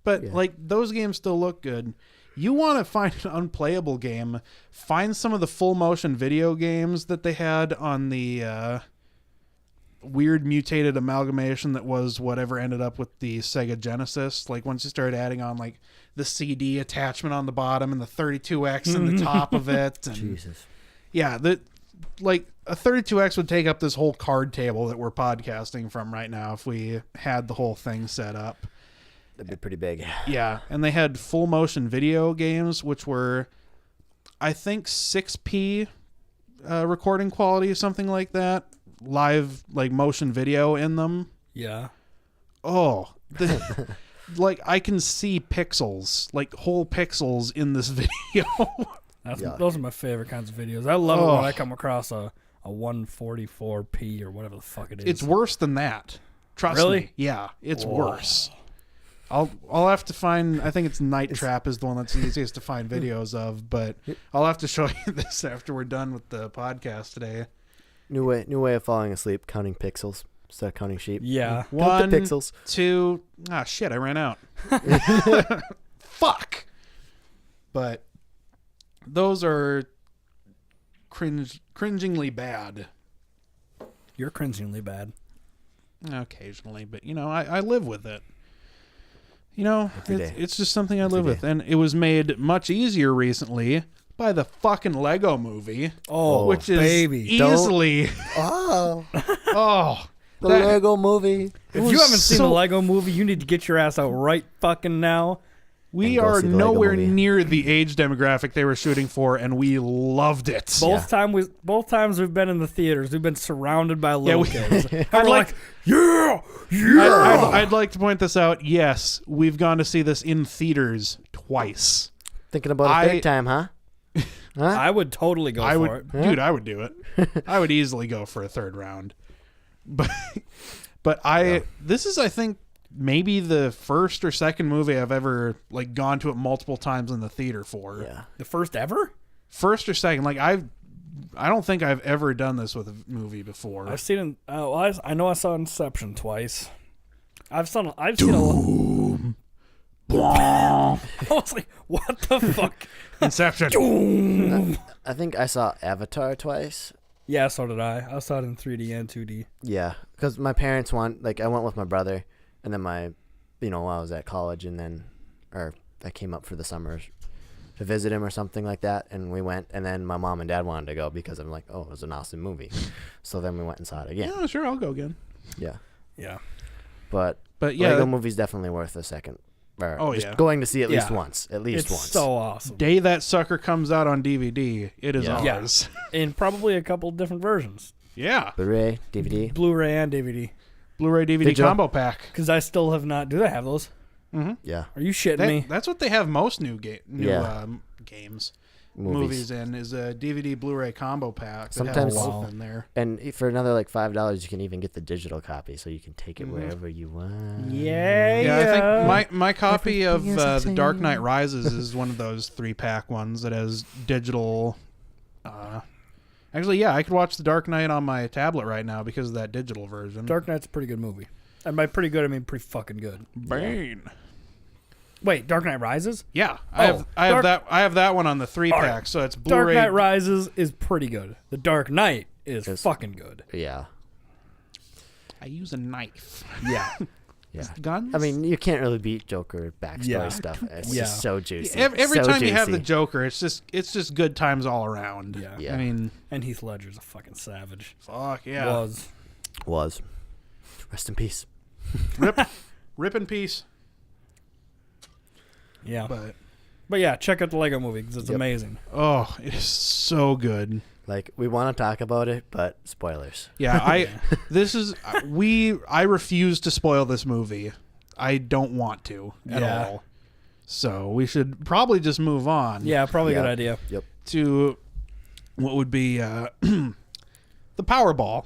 S1: But
S3: Yeah.
S1: like those games still look good. You want to find an unplayable game, find some of the full motion video games that they had on the weird mutated amalgamation that was whatever ended up with the Sega Genesis. Like once you started adding on like the CD attachment on the bottom and the 32X in the top of it. And
S3: Jesus.
S1: yeah, like a 32X would take up this whole card table that we're podcasting from right now if we had the whole thing set up.
S3: That'd be pretty big.
S1: Yeah, and they had full motion video games, which were, I think, 6p recording quality, something like that. Live, like, motion video in them.
S2: Yeah.
S1: Oh, like, I can see pixels, like, whole pixels in this video.
S2: Those are my favorite kinds of videos. I love it when I come across a 144p or whatever the fuck it is.
S1: It's worse than that. Trust
S2: Really?
S1: me. Yeah, it's worse. I'll have to find. I think it's Night Trap is the one that's easiest to find videos of, but I'll have to show you this after we're done with the podcast today.
S3: New way of falling asleep, counting pixels instead of counting sheep.
S2: Yeah.
S3: Count
S1: 1,
S3: the pixels.
S1: 2. Ah, shit! I ran out. Fuck. But those are cringingly bad.
S2: You're cringingly bad.
S1: Occasionally, but I live with it.
S3: day.
S1: It's just something I live with, and it was made much easier recently by the fucking Lego Movie,
S2: Oh,
S1: which is
S2: baby.
S1: easily
S3: Oh, the
S1: that-
S3: Lego Movie.
S2: If you haven't seen
S1: so-
S2: the Lego Movie, you need to get your ass out right fucking now.
S1: We
S3: and go
S1: are
S3: see the Lego
S1: nowhere
S3: movie.
S1: near the age demographic they were shooting for, and we loved it.
S2: Both times we've been in the theaters, we've been surrounded by little kids. And
S1: I'd
S2: we're
S1: like,
S2: yeah.
S1: I'd like to point this out. Yes, we've gone to see this in theaters twice.
S3: Thinking about a third time, huh? Huh?
S2: I would totally go for it.
S1: Dude, I would do it. I would easily go for a third round. But this is, I think, maybe the first or second movie I've ever like gone to it multiple times in the theater for.
S3: Yeah.
S2: The first ever?
S1: First or second. Like I don't think I've ever done this with a movie before.
S2: I've seen it. I know I saw Inception twice. I've seen a lot. I was like, what the fuck?
S1: Inception.
S3: I think I saw Avatar twice.
S2: Yeah, so did I. I saw it in 3D and 2D.
S3: Yeah, because my parents I went with my brother, and then while I was at college, or I came up for the summers to visit him or something like that, and we went, and then my mom and dad wanted to go because I'm like, oh, it was an awesome movie. So then we went and saw it again.
S1: Yeah, sure, I'll go again.
S3: Yeah.
S2: Yeah.
S3: But
S1: yeah,
S3: Lego movie's definitely worth a second. Or going to see at least once. At least
S2: it's
S3: once.
S2: So awesome.
S1: Day that sucker comes out on DVD, it is ours.
S2: In probably a couple different versions.
S1: Yeah.
S3: Blu-ray, DVD.
S2: Blu-ray and DVD.
S1: Blu-ray DVD
S3: Digital.
S1: combo pack.
S2: Because I still have not. Do they have those?
S1: Mm-hmm.
S3: Yeah.
S2: Are you shitting me?
S1: That's what they have most new games.
S3: Movies
S1: in is a DVD Blu-ray combo pack.
S3: Sometimes
S1: both in there.
S3: And for another like $5, you can even get the digital copy, so you can take it wherever you want.
S1: Yeah, I think my copy of The Dark Knight Rises is one of those 3-pack ones that has digital. Actually, yeah, I could watch The Dark Knight on my tablet right now because of that digital version.
S2: Dark Knight's a pretty good movie. And by pretty good, I mean pretty fucking good.
S1: Bane.
S2: Wait, Dark Knight Rises?
S1: Yeah, I have that one on the 3-pack, so it's Blu-ray.
S2: Dark Knight Rises is pretty good. The Dark Knight is fucking good.
S3: Yeah.
S1: I use a knife.
S2: Yeah.
S3: Yeah.
S1: Guns?
S3: I mean, you can't really beat Joker backstory stuff. It's just so juicy.
S1: Every
S3: so
S1: time
S3: juicy.
S1: you have the Joker, it's just good times all around.
S2: Yeah.
S1: I mean,
S2: and Heath Ledger's a fucking savage.
S1: Fuck yeah.
S3: Was. Rest in peace.
S1: Rip in peace.
S2: Yeah. But yeah, check out the Lego movie because it's amazing.
S1: Oh, it is so good.
S3: Like, we want to talk about it, but spoilers.
S1: Yeah, I refuse to spoil this movie. I don't want to at all. So we should probably just move on.
S2: Yeah, probably a good idea.
S3: Yep.
S1: To what would be the Powerball.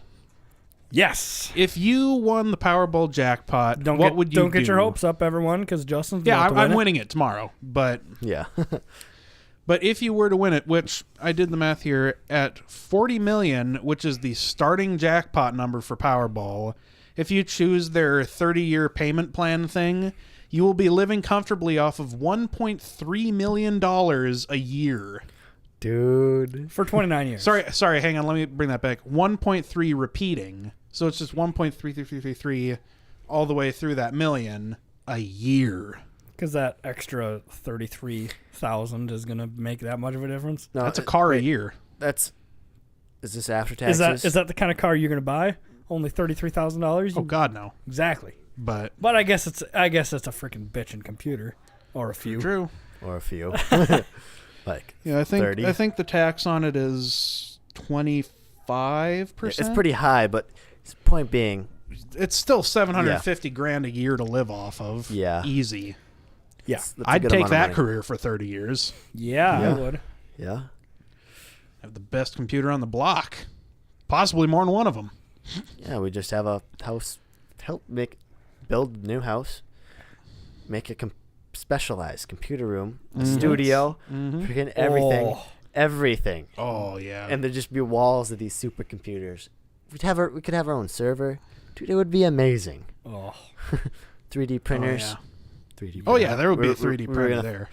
S2: Yes.
S1: If you won the Powerball jackpot,
S2: don't get your hopes up, everyone, because Justin's
S1: I'm winning it tomorrow. But
S3: yeah.
S1: But if you were to win it, which I did the math here, at 40 million, which is the starting jackpot number for Powerball, if you choose their 30-year payment plan thing, you will be living comfortably off of $1.3 million a year.
S3: Dude.
S2: For 29 years.
S1: Sorry, hang on, let me bring that back. 1.3 repeating. So it's just 1.3333 all the way through that million a year.
S2: Because that extra 33,000 is going to make that much of a difference.
S1: No, that's a car a year.
S3: Is this after taxes?
S2: Is that the kind of car you're going to buy? Only $33,000?
S1: Oh God, no.
S2: Exactly.
S1: But
S2: I guess it's a freaking bitchin' computer, or a few.
S1: True.
S3: Or a few. Like
S1: yeah, I
S3: 30.
S1: think the tax on it is 25%.
S3: It's pretty high, but point being,
S1: it's still $750,000 a year to live off of.
S3: Yeah.
S1: Easy.
S2: Yeah.
S3: that's a
S1: I'd
S3: good
S1: take
S3: amount of
S1: that
S3: money.
S1: career for 30 years.
S2: Yeah,
S3: Yeah.
S2: I would.
S3: Yeah.
S1: Have the best computer on the block. Possibly more than one of them.
S3: Yeah, we just have a house, build a new house, make a specialized computer room, a studio, freaking everything. Everything.
S1: Oh, yeah.
S3: And there'd just be walls of these supercomputers. We could have our own server. Dude, it would be amazing.
S2: Oh.
S3: 3D printers.
S1: Oh, yeah.
S3: 3D
S1: Oh, yeah, there would be a
S3: We're-
S1: 3D
S3: we're
S1: printer
S3: gonna-
S1: there.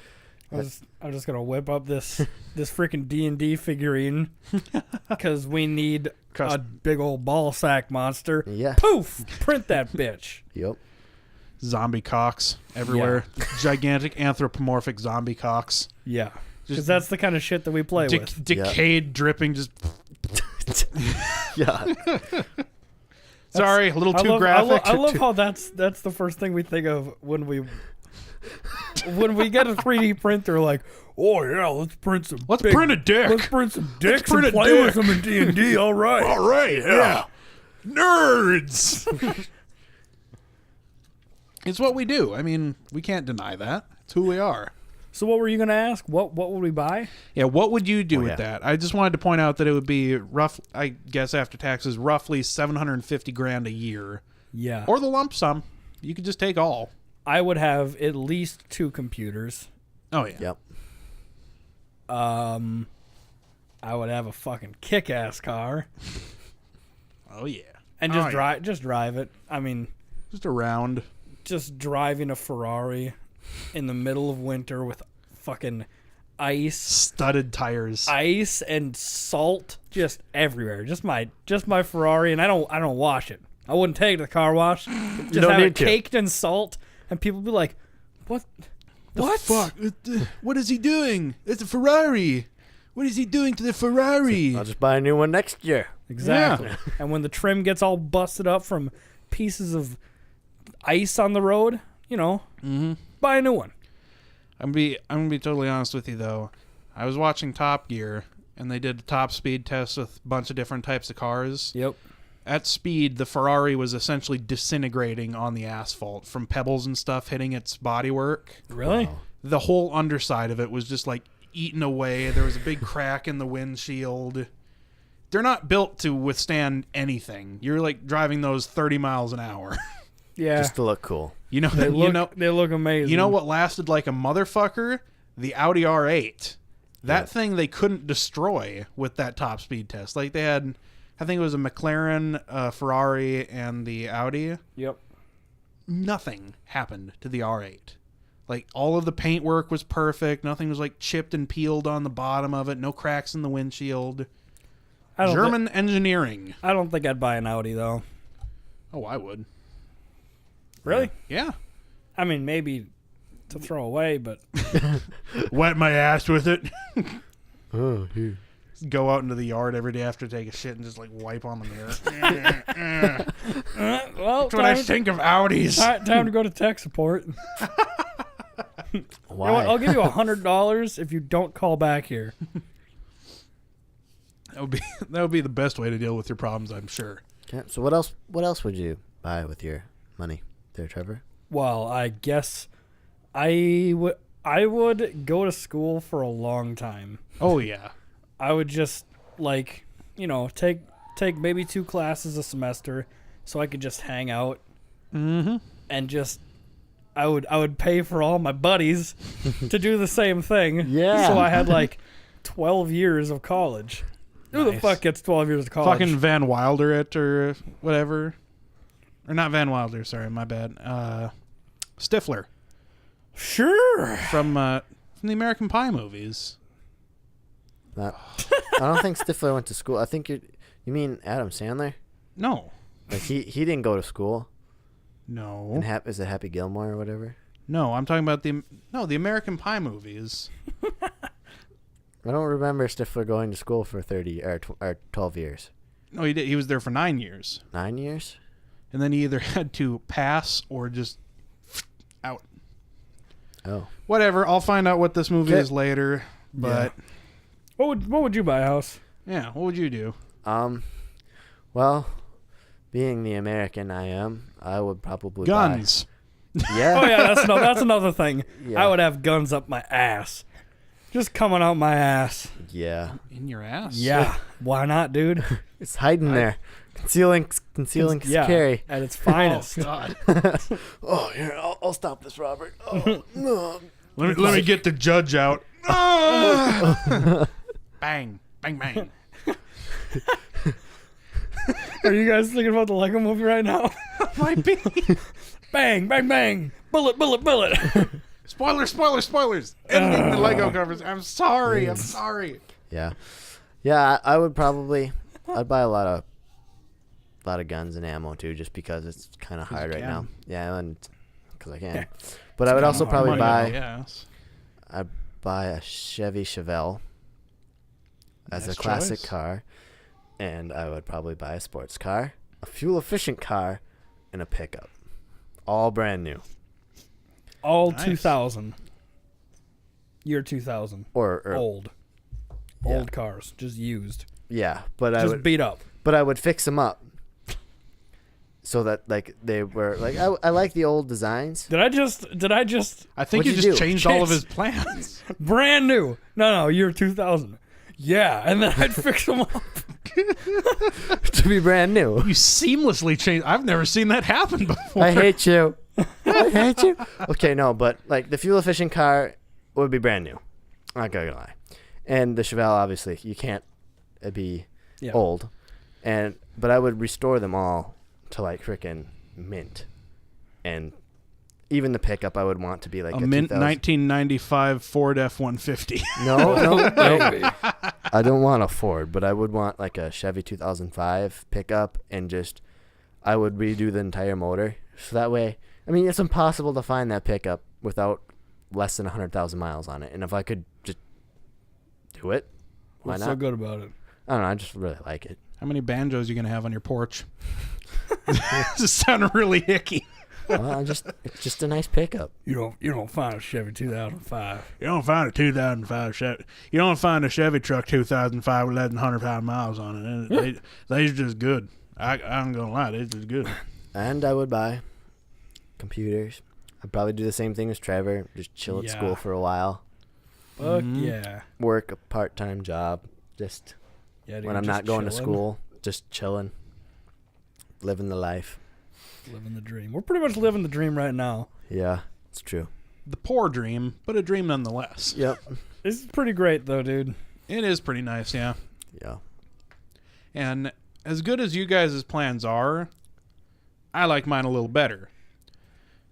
S2: I'm just gonna whip up this freaking D&D figurine because we need a big old ball sack monster.
S3: Yeah.
S2: Poof! Print that bitch.
S3: Yep.
S1: Zombie cocks everywhere. Gigantic anthropomorphic zombie cocks.
S2: Yeah. Because that's the kind of shit that we play with.
S1: Decayed, dripping, just...
S3: Yeah.
S1: Sorry, a little too graphic.
S2: I love how that's the first thing we think of when we when we get a 3D printer, like, oh yeah, let's print some.
S1: Let's print a dick.
S2: Let's print some dicks
S1: print
S2: and
S1: a
S2: play
S1: dick.
S2: with them in D&D. All right.
S1: All right, yeah. Nerds. It's what we do. I mean, we can't deny that. It's who we are.
S2: So what were you gonna ask? What would we buy?
S1: Yeah, what would you do with that? I just wanted to point out that it would be I guess after taxes, roughly $750,000 a year.
S2: Yeah.
S1: Or the lump sum. You could just take all.
S2: I would have at least 2 computers.
S1: Oh yeah.
S3: Yep.
S2: I would have a fucking kick-ass car
S1: Oh yeah.
S2: and just drive it. I mean,
S1: Just around.
S2: just driving a Ferrari in the middle of winter with fucking
S1: Studded tires.
S2: ice and salt just everywhere. Just my Ferrari, and I don't wash it. I wouldn't take it to the car wash. Just
S3: don't
S2: have
S3: need
S2: it
S3: to.
S2: caked in salt, and people be like, "What? What?
S1: Fuck. What is he doing? It's a Ferrari. What is he doing to the Ferrari?
S3: I'll just buy a new one next year.
S2: Exactly." And when the trim gets all busted up from pieces of ice on the road, buy a new one.
S1: I'm gonna be totally honest with you though. I was watching Top Gear and they did a top speed test with a bunch of different types of cars.
S2: Yep.
S1: At speed, the Ferrari was essentially disintegrating on the asphalt from pebbles and stuff hitting its bodywork.
S2: Really?
S3: Wow.
S1: The whole underside of it was just like eaten away. There was a big crack in the windshield. They're not built to withstand anything. You're like driving those 30 miles an hour.
S2: Yeah.
S3: Just to look cool.
S1: You know,
S2: they look amazing.
S1: You know what lasted like a motherfucker? The Audi R8. That thing they couldn't destroy with that top speed test. Like they had, I think it was a McLaren, Ferrari, and the Audi.
S2: Yep.
S1: Nothing happened to the R8. Like all of the paintwork was perfect. Nothing was like chipped and peeled on the bottom of it. No cracks in the windshield. German engineering.
S2: I don't think I'd buy an Audi though.
S1: Oh, I would.
S2: Really?
S1: Yeah.
S2: I mean, maybe to throw away, but
S1: Wet my ass with it.
S3: Oh, here.
S1: Go out into the yard every day after take a shit and just like wipe on the mirror.
S2: well,
S1: That's what I think of Audis.
S2: Time to go to tech support. You know
S3: Why?
S2: what? I'll give you $100 if you don't call back here.
S1: That would be the best way to deal with your problems, I'm sure.
S3: Okay, so what else would you buy with your money there, Trevor?
S2: Well, I guess I would go to school for a long time.
S1: Oh yeah.
S2: I would just take maybe 2 classes a semester so I could just hang out and just I would pay for all my buddies to do the same thing.
S3: Yeah.
S2: So I had like 12 years of college. Who the
S1: Nice.
S2: fuck gets 12 years of college?
S1: Fucking Van Wilder it or whatever. Or not Van Wilder, sorry, my bad. Stifler
S2: Sure.
S1: from the American Pie movies.
S3: I don't think Stifler went to school. I think you mean Adam Sandler?
S1: No.
S3: Like he didn't go to school.
S1: No.
S3: And is it Happy Gilmore or whatever?
S1: No, I'm talking about the American Pie movies.
S3: I don't remember Stifler going to school for 30 or 12 years.
S1: No, he did. He was there for 9 years.
S3: 9 years?
S1: And then he either had to pass or just out.
S3: Oh.
S1: Whatever. I'll find out what this movie
S3: Okay.
S1: is later. But
S2: What would you buy, House?
S1: yeah, what would you do?
S3: Well, being the American I am, I would probably
S1: Guns.
S3: buy. Yeah.
S2: Oh yeah, that's another thing.
S3: Yeah.
S2: I would have guns up my ass. Just coming out my ass.
S3: Yeah.
S1: In your ass?
S2: Yeah. Why not, dude?
S3: It's hiding there. Concealing
S2: Yeah,
S3: carry.
S2: at its finest.
S1: Oh, God.
S3: Oh, here, I'll stop this, Robert. Oh, no.
S1: Let me get the judge out. Ah! Bang. Bang, bang.
S2: Are you guys thinking about the Lego movie right now?
S1: Might be.
S2: Bang, bang, bang. Bullet, bullet, bullet.
S1: Spoilers. Ending the Lego covers. I'm sorry.
S3: Yeah. Yeah, I would probably... I'd buy a lot of guns and ammo, too, just because it's kind of hard right
S1: can.
S3: now. Yeah, and because I can. But I would also
S2: kinda hard.
S3: probably buy...
S1: Yes.
S3: I'd buy a Chevy Chevelle as
S1: Nice
S3: a classic
S1: choice.
S3: car, and I would probably buy a sports car, a fuel-efficient car, and a pickup. All brand new.
S2: All
S1: Nice.
S2: 2000. Year 2000.
S3: or
S2: Old.
S3: Yeah.
S2: Old cars, just used.
S3: yeah, but I
S2: Just
S3: would
S2: beat up.
S3: but I would fix them up so that like they were like I like the old designs.
S2: Did I just
S1: I think
S3: What'd
S1: you
S3: you
S1: just
S3: do?
S1: changed all of his plans.
S2: brand new? No, year 2000. Yeah, and then I'd fix them up.
S3: To be brand new.
S1: You seamlessly changed. I've never seen that happen before.
S3: I hate you. I hate you. Okay, no, but like the fuel efficient car would be brand new. I'm not gonna lie. And the Chevelle, obviously, you can't be old. But I would restore them all to like freaking mint. And even the pickup, I would want to be like
S1: a
S3: a
S1: mint
S3: 2000
S1: 1995 Ford F-150.
S3: No. I don't want a Ford, but I would want like a Chevy 2005 pickup, and just I would redo the entire motor. So that way, I mean, it's impossible to find that pickup without less than 100,000 miles on it. And if I could just do it, why
S2: What's
S3: not?
S2: so good about it?
S3: I don't know. I just really like it.
S1: How many banjos you gonna have on your porch? This sounded really hicky.
S3: Well, it's just a nice pickup.
S2: You don't find a Chevy 2005.
S1: You don't find a 2005 Chevy. You don't find a Chevy truck 2005 with less than 100,000 miles on it. They're just good. I'm gonna lie, they're just good.
S3: And I would buy computers. I'd probably do the same thing as Trevor. Just chill at
S2: Yeah.
S3: school for a while.
S2: Fuck yeah.
S3: Work a part-time job. Just
S2: Yeah, dude,
S3: when I'm
S2: just
S3: not going to
S2: chilling,
S3: school. Just chilling. Living the life.
S2: living the dream. We're pretty much living the dream right now.
S3: Yeah, it's true.
S1: The poor dream, but a dream nonetheless.
S3: Yep.
S2: This is pretty great though, dude.
S1: It is pretty nice, yeah.
S3: Yeah.
S1: And as good as you guys' plans are, I like mine a little better.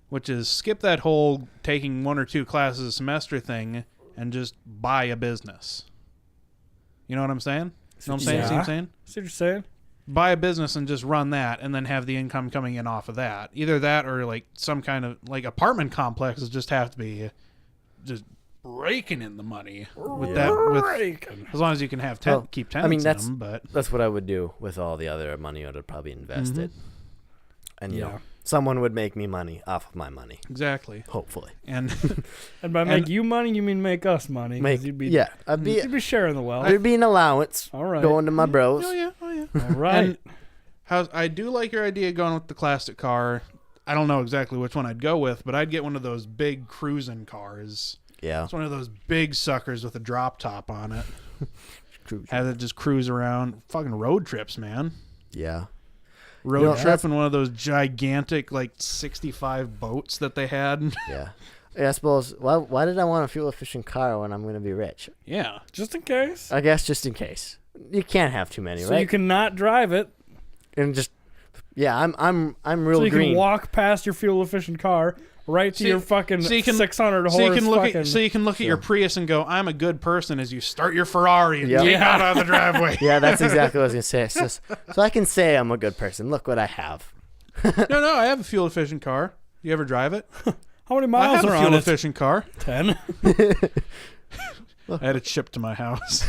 S1: Which is skip that whole taking 1 or 2 classes a semester thing and just buy a business. You know what I'm saying? You know what I'm saying?
S2: Yeah.
S1: See what I'm saying?
S2: See what you're saying?
S1: Buy a business and just run that, and then have the income coming in off of that. Either that or like some kind of like apartment complexes just have to be just raking in the money with that. With, as long as you can have keep tenants in them. But
S3: that's what I would do with all the other money I would probably invest it. And you
S2: Yeah.
S3: know, someone would make me money off of my money.
S1: exactly.
S3: Hopefully.
S1: And
S2: And by make you money, you mean make us money. 'Cause you'd be
S3: I'd be
S2: you'd be sharing the wealth.
S3: there'd be an allowance
S2: All right.
S3: going to my bros.
S1: oh yeah.
S2: All right.
S1: And I do like your idea of going with the classic car. I don't know exactly which one I'd go with, but I'd get one of those big cruising cars.
S3: Yeah.
S1: It's one of those big suckers with a drop top on it.
S3: Cruise.
S1: Have it just cruise around. Fucking road trips, man.
S3: Yeah.
S1: Road trip in one of those gigantic, like 65 boats that they had.
S3: Yeah. I suppose, why did I want a fuel efficient car when I'm going to be rich?
S1: Yeah.
S2: Just in case.
S3: I guess just in case. You can't have too many,
S2: So
S3: right?
S2: you cannot drive it.
S3: And just I'm real
S2: So you
S3: green.
S2: can walk past your fuel efficient car right to your fucking 600 horse.
S1: So you can look
S2: fucking,
S1: at your Prius and go, I'm a good person, as you start your Ferrari and
S3: Yep.
S1: take out of the driveway.
S3: Yeah, that's exactly what I was going to say. So I can say I'm a good person. Look what I have.
S1: No, I have a fuel efficient car. You ever drive it?
S2: How many
S1: I
S2: miles
S1: have a
S2: are
S1: fuel
S2: on it?
S1: efficient car.
S2: 10.
S1: I had it shipped to my house.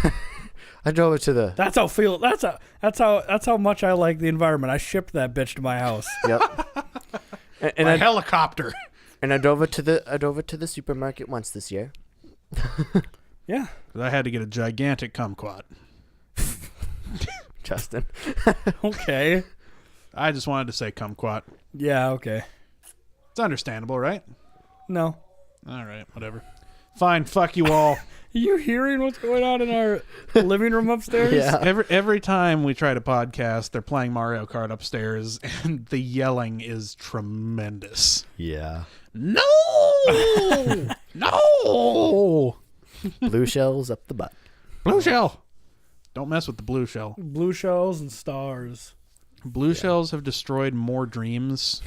S3: I drove it to the
S2: That's how much I like the environment. I shipped that bitch to my house.
S3: Yep. And
S1: A
S3: I
S1: helicopter.
S3: and I drove it to the supermarket once this year.
S2: Yeah.
S1: I had to get a gigantic kumquat.
S3: Justin.
S2: Okay.
S1: I just wanted to say kumquat.
S2: Yeah, okay.
S1: It's understandable, right?
S2: No.
S1: All right, whatever. Fine, fuck you all.
S2: Are you hearing what's going on in our living room upstairs?
S3: Yeah.
S1: Every time we try to podcast, they're playing Mario Kart upstairs, and the yelling is tremendous.
S3: Yeah.
S1: No! No!
S3: Blue shells up the butt.
S1: Blue shell. Don't mess with the blue shell.
S2: Blue shells and stars.
S1: Blue shells have destroyed more dreams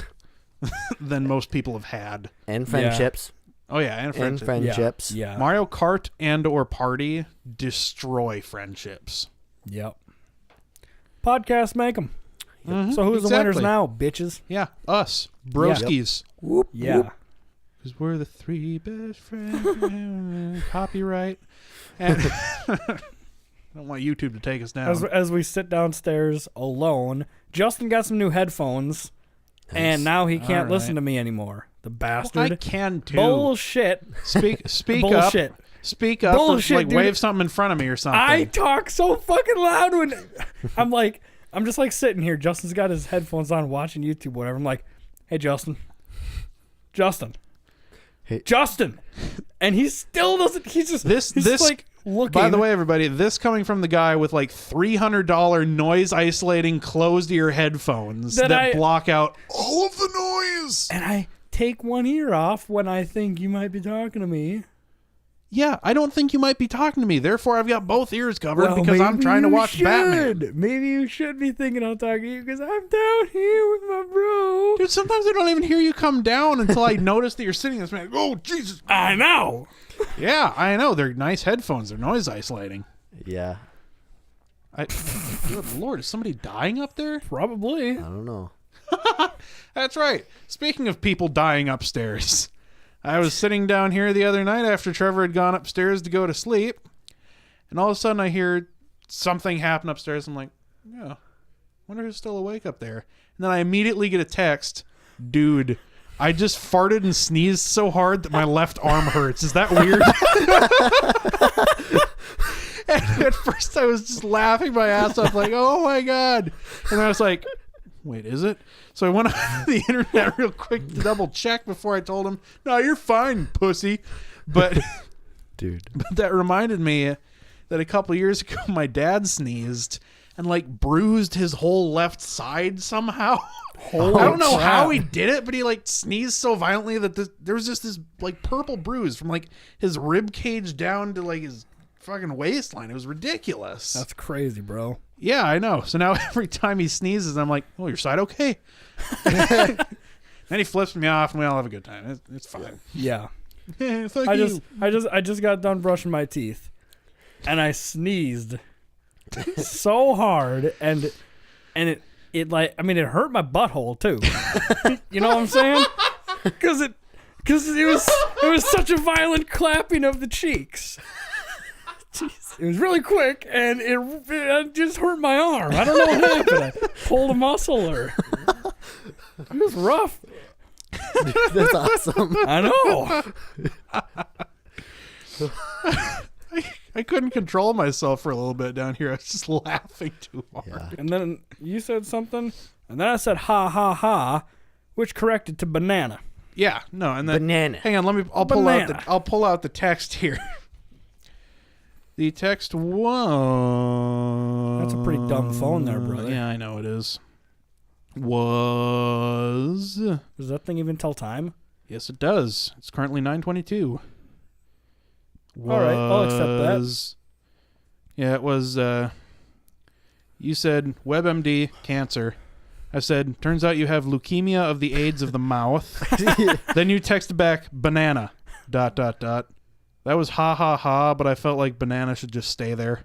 S1: than most people have had.
S3: And friendships.
S1: Oh yeah, and
S3: And
S1: friendships.
S3: friendships.
S2: Yeah.
S1: Mario Kart and or Party destroy friendships.
S2: Yep. Podcasts make them.
S1: Mhm,
S2: So who's the winners
S1: exactly.
S2: now, bitches?
S1: Yeah, us. Broskies.
S3: Whoop,
S2: Yeah.
S3: whoop.
S1: Because we're the 3 best friends. Copyright. And I don't want YouTube to take us down.
S2: As we sit downstairs alone, Justin got some new headphones, and now he can't
S1: All
S2: listen
S1: right.
S2: to me anymore. The
S1: Well,
S2: bastard.
S1: I can too.
S2: Bullshit.
S1: Speak up.
S2: Bullshit.
S1: Speak up
S2: Bullshit,
S1: or like
S2: dude.
S1: wave something in front of me or something.
S2: I talk so fucking loud when I'm just like sitting here. Justin's got his headphones on watching YouTube, whatever. I'm like, hey, Justin.
S3: Hey.
S2: Justin. And he still doesn't. He's just like looking.
S1: By the way, everybody, this coming from the guy with like $300 noise isolating closed ear headphones that block out all of the noise.
S2: And I take one ear off when I think you might be talking to me.
S1: Yeah, I don't think you might be talking to me. Therefore, I've got both ears covered because I'm trying to watch Batman.
S2: Maybe you should be thinking I'm talking to you because I'm down here with my bro.
S1: Dude, sometimes I don't even hear you come down until I notice that you're sitting there. Like, oh, Jesus.
S2: I know.
S1: Yeah, I know. They're nice headphones. They're noise isolating.
S3: Yeah.
S1: Good Lord, is somebody dying up there?
S2: Probably.
S3: I don't know.
S1: That's right. Speaking of people dying upstairs, I was sitting down here the other night after Trevor had gone upstairs to go to sleep, and all of a sudden I hear something happen upstairs. I'm like, yeah, wonder who's still awake up there. And then I immediately get a text, dude, I just farted and sneezed so hard that my left arm hurts. Is that weird? And at first I was just laughing my ass off like, oh my God. And I was like, wait, is it? So I went on the internet real quick to double check before I told him, no, you're fine, pussy. But,
S3: Dude.
S1: But that reminded me that a couple years ago my dad sneezed and like bruised his whole left side somehow. I don't know how he did it, but he like sneezed so violently that there was just this like purple bruise from like his rib cage down to like his fucking waistline. It was ridiculous.
S2: That's crazy, bro.
S1: Yeah, I know. So now every time he sneezes, I'm like, oh, your side okay? Then he flips me off and we all have a good time. It's fine.
S2: Yeah.
S1: Fuck
S2: I
S1: you.
S2: just got done brushing my teeth and I sneezed so hard and it like, I mean, it hurt my butthole too. You know what I'm saying? Because it was such a violent clapping of the cheeks. Jeez. It was really quick, and it just hurt my arm. I don't know what happened. I pulled a muscle, or it was rough.
S3: That's awesome.
S2: I know.
S1: I couldn't control myself for a little bit down here. I was just laughing too hard.
S3: Yeah.
S2: And then you said something, and then I said ha ha ha, which corrected to banana.
S1: Yeah, no, and then
S3: Banana.
S1: hang on, I'll pull out the text here. The text was...
S2: That's a pretty dumb phone there, brother.
S1: Yeah, I know it is. Was...
S2: Does that thing even tell time?
S1: Yes, it does. It's currently 9:22.
S2: All right, I'll accept that.
S1: Yeah, it was... you said WebMD, cancer. I said, turns out you have leukemia of the AIDS of the mouth. Then you texted back, banana, ... That was ha ha ha, but I felt like banana should just stay there.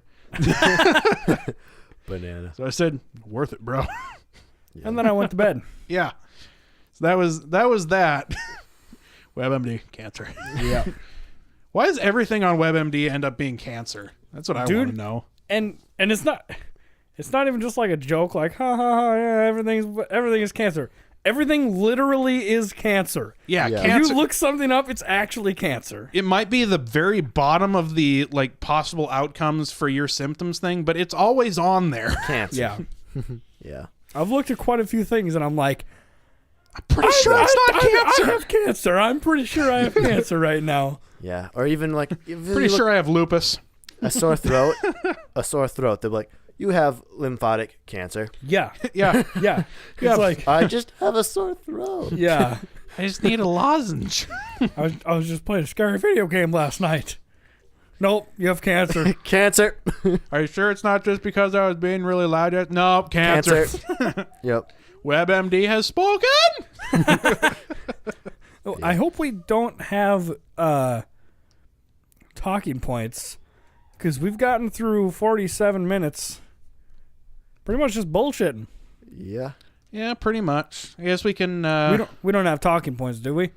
S3: Banana.
S1: So I said, worth it, bro.
S3: Yeah.
S2: And then I went to bed.
S1: Yeah. So that was that. WebMD, cancer.
S2: Yeah.
S1: Why does everything on WebMD end up being cancer? That's what I want to know.
S2: And it's not even just like a joke, like ha ha ha, yeah, everything is cancer. Everything literally is cancer.
S1: Yeah,
S3: Yeah.
S1: cancer.
S2: If you look something up, it's actually cancer.
S1: It might be the very bottom of the like possible outcomes for your symptoms thing, but it's always on there.
S3: Cancer.
S2: Yeah.
S3: Yeah.
S2: I've looked at quite a few things, and I'm like,
S1: I'm pretty sure it's not cancer.
S2: I have cancer. I'm pretty sure I have cancer right now.
S3: Yeah. Or even like...
S1: Pretty sure I have lupus.
S3: A sore throat. They'll be like, you have lymphatic cancer.
S2: Yeah.
S1: Yeah.
S2: Yeah.
S1: Yeah.
S2: It's like,
S3: I just have a sore throat.
S2: yeah.
S1: I just need a lozenge.
S2: I was just playing a scary video game last night. Nope, you have cancer.
S3: Cancer.
S1: Are you sure it's not just because I was being really loud? Nope, cancer.
S3: Yep.
S1: WebMD has spoken.
S2: Oh, I hope we don't have talking points, because we've gotten through 47 minutes pretty much just bullshitting.
S3: Yeah.
S1: Yeah, pretty much. I guess we can.
S2: We don't have talking points, do we?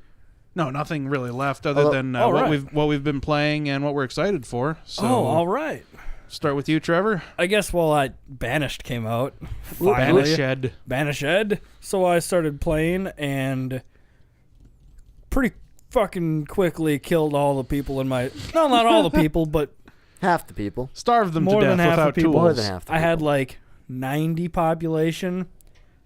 S1: No, nothing really left other than what we've been playing and what we're excited for. So,
S2: all right.
S1: Start with you, Trevor.
S2: I guess Banished came out.
S1: Banished.
S2: Banished. So I started playing, and pretty fucking quickly killed all the people in my... No, not all the people, but...
S3: Half the people.
S1: Starved them
S2: More
S1: to
S2: than
S1: death
S2: half the
S1: without
S2: people.
S1: tools.
S3: More than half the
S2: I had
S3: people.
S2: like 90 population,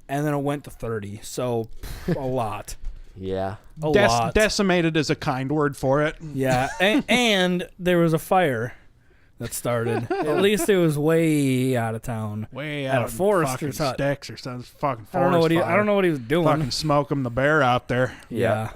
S2: and then it went to 30. So, a lot.
S3: Yeah.
S2: A lot.
S1: Decimated is a kind word for it.
S2: Yeah, and there was a fire that started. At least it was way out of town.
S1: Way
S2: At
S1: out
S2: a
S1: of
S2: forester's
S1: fucking
S2: hut.
S1: sticks or something. Fucking forest
S2: I don't know what
S1: fire.
S2: I don't know what he was doing.
S1: Fucking smoke him the bear out there.
S2: Yeah.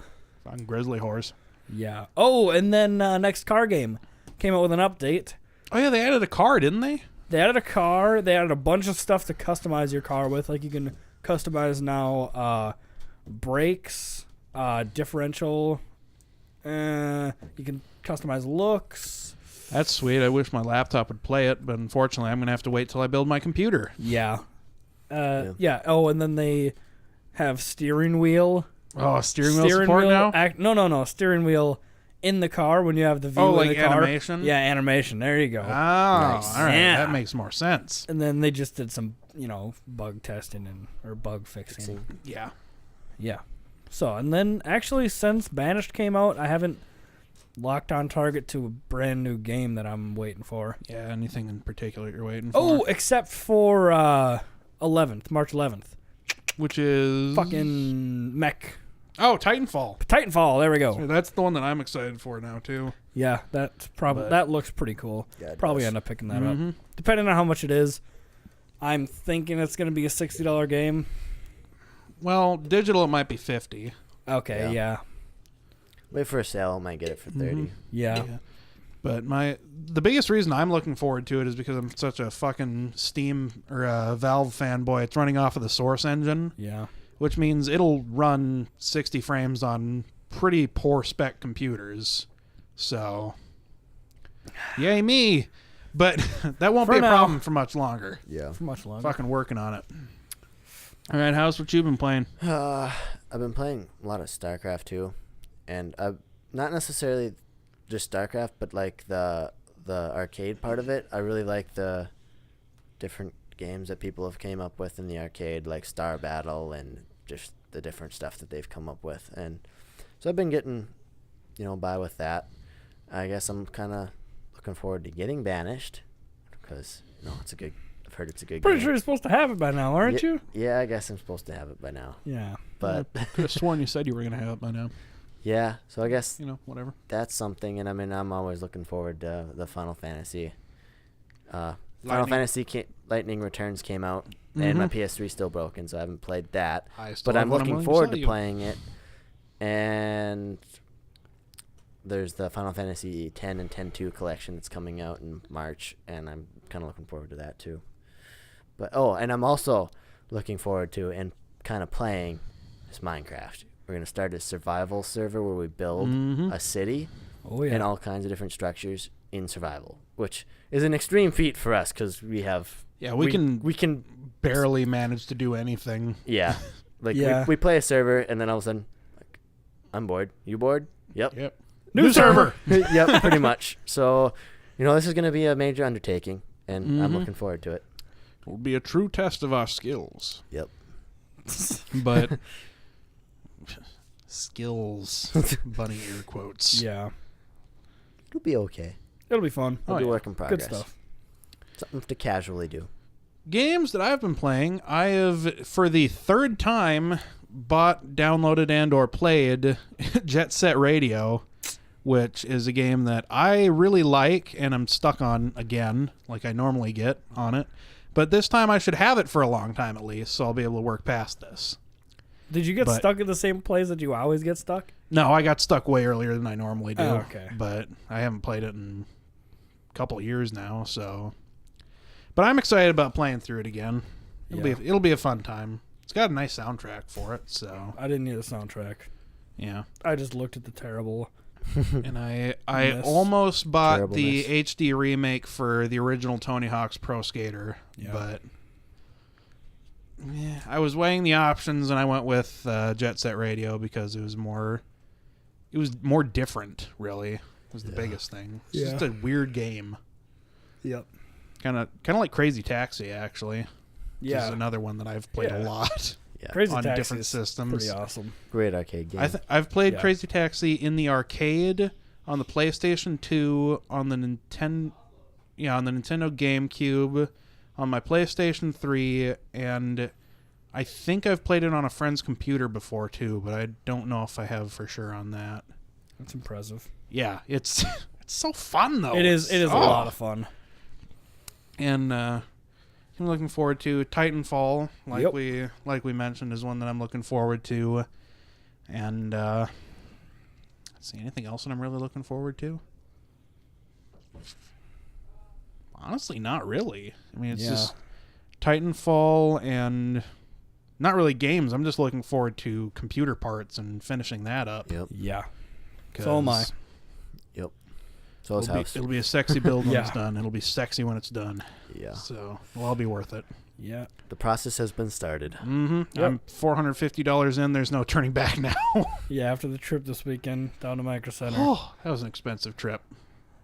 S1: Fucking grizzly horse.
S2: Yeah. Oh, and then next car game came out with an update.
S1: Oh yeah, they added a car, didn't they?
S2: They added a car. They added a bunch of stuff to customize your car with. Like you can customize now brakes, differential. You can customize looks.
S1: That's sweet. I wish my laptop would play it, but unfortunately, I'm gonna have to wait till I build my computer.
S2: Yeah. Yeah. Oh, and then they have steering wheel.
S1: Oh, steering wheel support now?
S2: No. Steering wheel in the car when you have the view
S1: Oh,
S2: in
S1: like
S2: the car.
S1: animation?
S2: Yeah, animation. There you go.
S1: Oh,
S3: Nice.
S1: all right.
S2: Yeah.
S1: That makes more sense.
S2: And then they just did some, bug testing or bug fixing.
S1: Yeah.
S2: Yeah. So, and then actually since Banished came out, I haven't locked on target to a brand new game that I'm waiting for.
S1: Yeah, anything in particular you're waiting for?
S2: Oh, except for March 11th.
S1: Which is...
S2: Fucking mech.
S1: Oh, Titanfall.
S2: Titanfall, there we go.
S1: Yeah, that's the one that I'm excited for now, too.
S2: Yeah, that's probably that looks pretty cool.
S3: Yeah, it
S2: Probably
S3: does.
S2: end up picking that up. Depending on how much it is. I'm thinking it's going to be a $60 game.
S3: Well,
S1: digital it might be 50.
S2: Okay, yeah.
S3: Wait for a sale. I might get it for 30.
S2: Yeah.
S1: But the biggest reason I'm looking forward to it is because I'm such a fucking Steam or Valve fanboy. It's running off of the Source engine,
S2: Yeah.
S1: which means it'll run 60 frames on pretty poor spec computers. So, yay me. But that won't
S2: For
S1: be a
S2: now.
S1: problem for much longer.
S3: Yeah.
S2: For much longer.
S1: Fucking working on it. All right, how's what you've been playing?
S3: I've been playing a lot of StarCraft 2, and not necessarily just StarCraft, but like the arcade part of it. I really like the different games that people have came up with in the arcade, like Star Battle and just the different stuff that they've come up with. And so I've been getting, by with that. I guess I'm kind of looking forward to getting Banished because I've heard it's a good
S2: Pretty
S3: game.
S2: sure you're supposed to have it by now, aren't you?
S3: Yeah, I guess I'm supposed to have it by now.
S2: Yeah.
S3: But
S1: I could have sworn you said you were going to have it by now.
S3: yeah, so I guess
S1: Whatever.
S3: that's something. And I mean, I'm always looking forward to the Final Fantasy. Final Fantasy Lightning Returns came out, and my PS3 is still broken, so I haven't played that. But I'm looking forward to playing it. And there's the Final Fantasy 10 and 10-2 collection that's coming out in March, and I'm kind of looking forward to that too. But and I'm also looking forward to and kind of playing this Minecraft. We're going to start a survival server where we build a city and all kinds of different structures in survival, which is an extreme feat for us because we have...
S1: Yeah,
S3: we can
S1: barely manage to do anything.
S3: Yeah. Like,
S2: Yeah.
S3: we play a server, and then all of a sudden, like, I'm bored. You bored? Yep.
S1: New server!
S3: Yep, pretty much. So, this is going to be a major undertaking, and I'm looking forward to it.
S1: It will be a true test of our skills.
S3: Yep.
S1: But... skills. Bunny ear quotes.
S2: Yeah.
S3: It'll be okay.
S2: It'll be fun.
S3: It'll be work in progress.
S2: Good stuff.
S3: Something to casually do.
S1: Games that I've been playing, I have, for the third time, bought, downloaded, and or played Jet Set Radio, which is a game that I really like and I'm stuck on again, like I normally get on it. But this time I should have it for a long time at least, so I'll be able to work past this.
S2: Did you get stuck in the same place that you always get stuck?
S1: No, I got stuck way earlier than I normally do.
S2: Oh, okay.
S1: But I haven't played it in a couple of years now, so... But I'm excited about playing through it again. It'll be a fun time. It's got a nice soundtrack for it, so...
S2: I didn't need a soundtrack.
S1: Yeah.
S2: I just looked at the terrible...
S1: And I almost bought the
S3: Terribleness.
S1: HD remake for the original Tony Hawk's Pro Skater, but... Yeah, I was weighing the options, and I went with Jet Set Radio because it was more different, really. It was the biggest thing. It's just a weird game.
S2: Yep.
S1: Kind of like Crazy Taxi, actually.
S2: Yeah.
S1: Which is another one that I've played a lot.
S3: Yeah.
S2: Crazy
S1: on
S2: Taxi
S1: different
S2: is
S1: systems.
S2: Pretty awesome.
S3: Great arcade game.
S1: I've played
S2: Yeah.
S1: Crazy Taxi in the arcade on the PlayStation 2, on the Nintendo GameCube, on my PlayStation 3, and I think I've played it on a friend's computer before too, but I don't know if I have for sure on that.
S2: That's impressive.
S1: Yeah, it's it's so fun though.
S2: It is a lot of fun.
S1: And I'm looking forward to Titanfall,
S2: Yep.
S1: like we mentioned, is one that I'm looking forward to. And let's see, anything else that I'm really looking forward to? Honestly, not really. I mean, it's just Titanfall and not really games. I'm just looking forward to computer parts and finishing that up.
S3: Yep.
S2: Yeah. So am I.
S3: Yep. So is House.
S1: It'll be a sexy build when
S2: Yeah.
S1: it's done. It'll be sexy when it's done.
S3: Yeah.
S1: So it'll all be worth it.
S2: Yeah.
S3: The process has been started.
S1: Mm-hmm.
S2: Yep.
S1: I'm $450 in. There's no turning back now.
S2: Yeah, after the trip this weekend down to Micro Center,
S1: Oh, that was an expensive trip.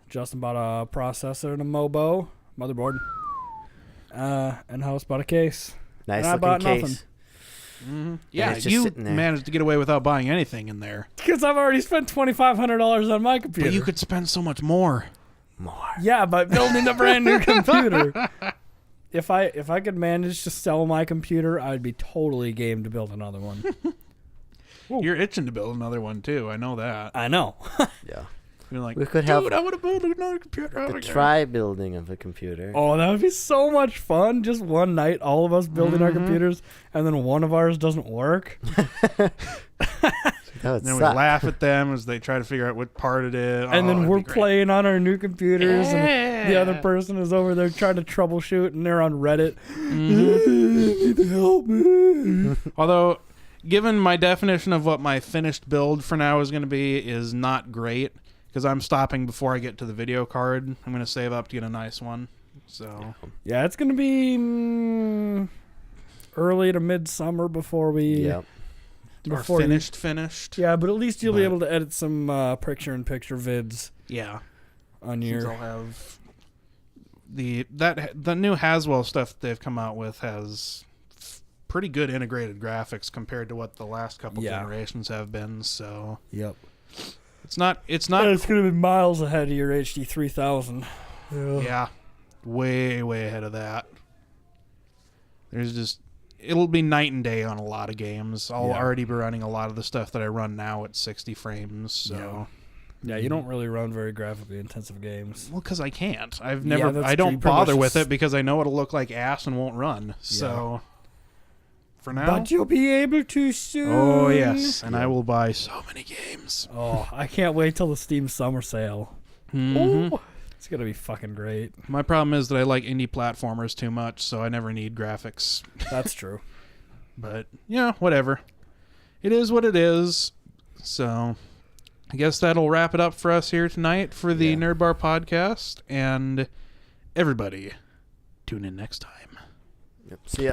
S2: Justin bought a processor and a MOBO, motherboard, and House bought a case.
S3: Nice
S2: And I
S3: looking
S2: bought
S3: case.
S2: nothing.
S1: Mm-hmm. Yeah,
S3: it's just
S1: you
S3: sitting there.
S1: managed to get away without buying anything in there.
S2: Because I've already spent $2,500 on my computer.
S1: But you could spend so much more.
S3: More.
S2: Yeah, by building a brand new computer. If I could manage to sell my computer, I'd be totally game to build another one. Ooh.
S1: You're itching to build another one too. I know that.
S2: I know.
S3: Yeah.
S1: You're like,
S3: We could
S1: dude,
S3: have
S1: I want to build another computer.
S3: the try building of a computer.
S2: Oh, that would be so much fun. Just one night, all of us building our computers, and then one of ours doesn't work.
S3: That would
S1: And then we
S3: suck.
S1: laugh at them as they try to figure out what part it is.
S2: And then
S1: that'd
S2: we're
S1: be great.
S2: playing on our new computers, and the other
S1: Yeah.
S2: person is over there trying to troubleshoot, and they're on Reddit.
S1: Mhm.
S2: Need help me.
S1: Although, given my definition of what my finished build for now is going to be is not great, because I'm stopping before I get to the video card. I'm going to save up to get a nice one. So
S2: Yeah, it's gonna be early to midsummer before we.
S3: Yep.
S1: or
S2: Before you-
S1: finished.
S2: Yeah, but at least you'll be
S1: But-
S2: able to edit some picture-in-picture vids
S1: Yeah.
S2: on
S1: Since
S2: your.
S1: I'll have the new Haswell stuff they've come out with has pretty good integrated graphics compared to what the last couple
S2: Yeah.
S1: generations have been. So
S2: Yep.
S1: it's not
S2: It's gonna be miles ahead of your HD 3000.
S1: yeah, way ahead of that. It'll be night and day on a lot of games. I'll
S2: Yeah.
S1: already be running a lot of the stuff that I run now at 60 frames. So
S2: Yeah, you don't really run very graphically intensive games.
S1: well, because I can't. I
S2: that's
S1: don't
S2: true. You pretty
S1: bother
S2: much
S1: with
S2: just-
S1: it because I know it'll look like ass and won't run. So for now,
S2: But you'll be able to soon.
S1: oh yes, and I will buy so many games.
S2: Oh, I can't wait till the Steam Summer Sale.
S1: Mhm.
S2: Ooh, it's gonna be fucking great.
S1: My problem is that I like indie platformers too much, so I never need graphics.
S2: That's true.
S1: But yeah, whatever. It is what it is. So I guess that'll wrap it up for us here tonight for the
S3: Yeah.
S1: NerdBar podcast. And everybody, tune in next time.
S3: Yep. See ya.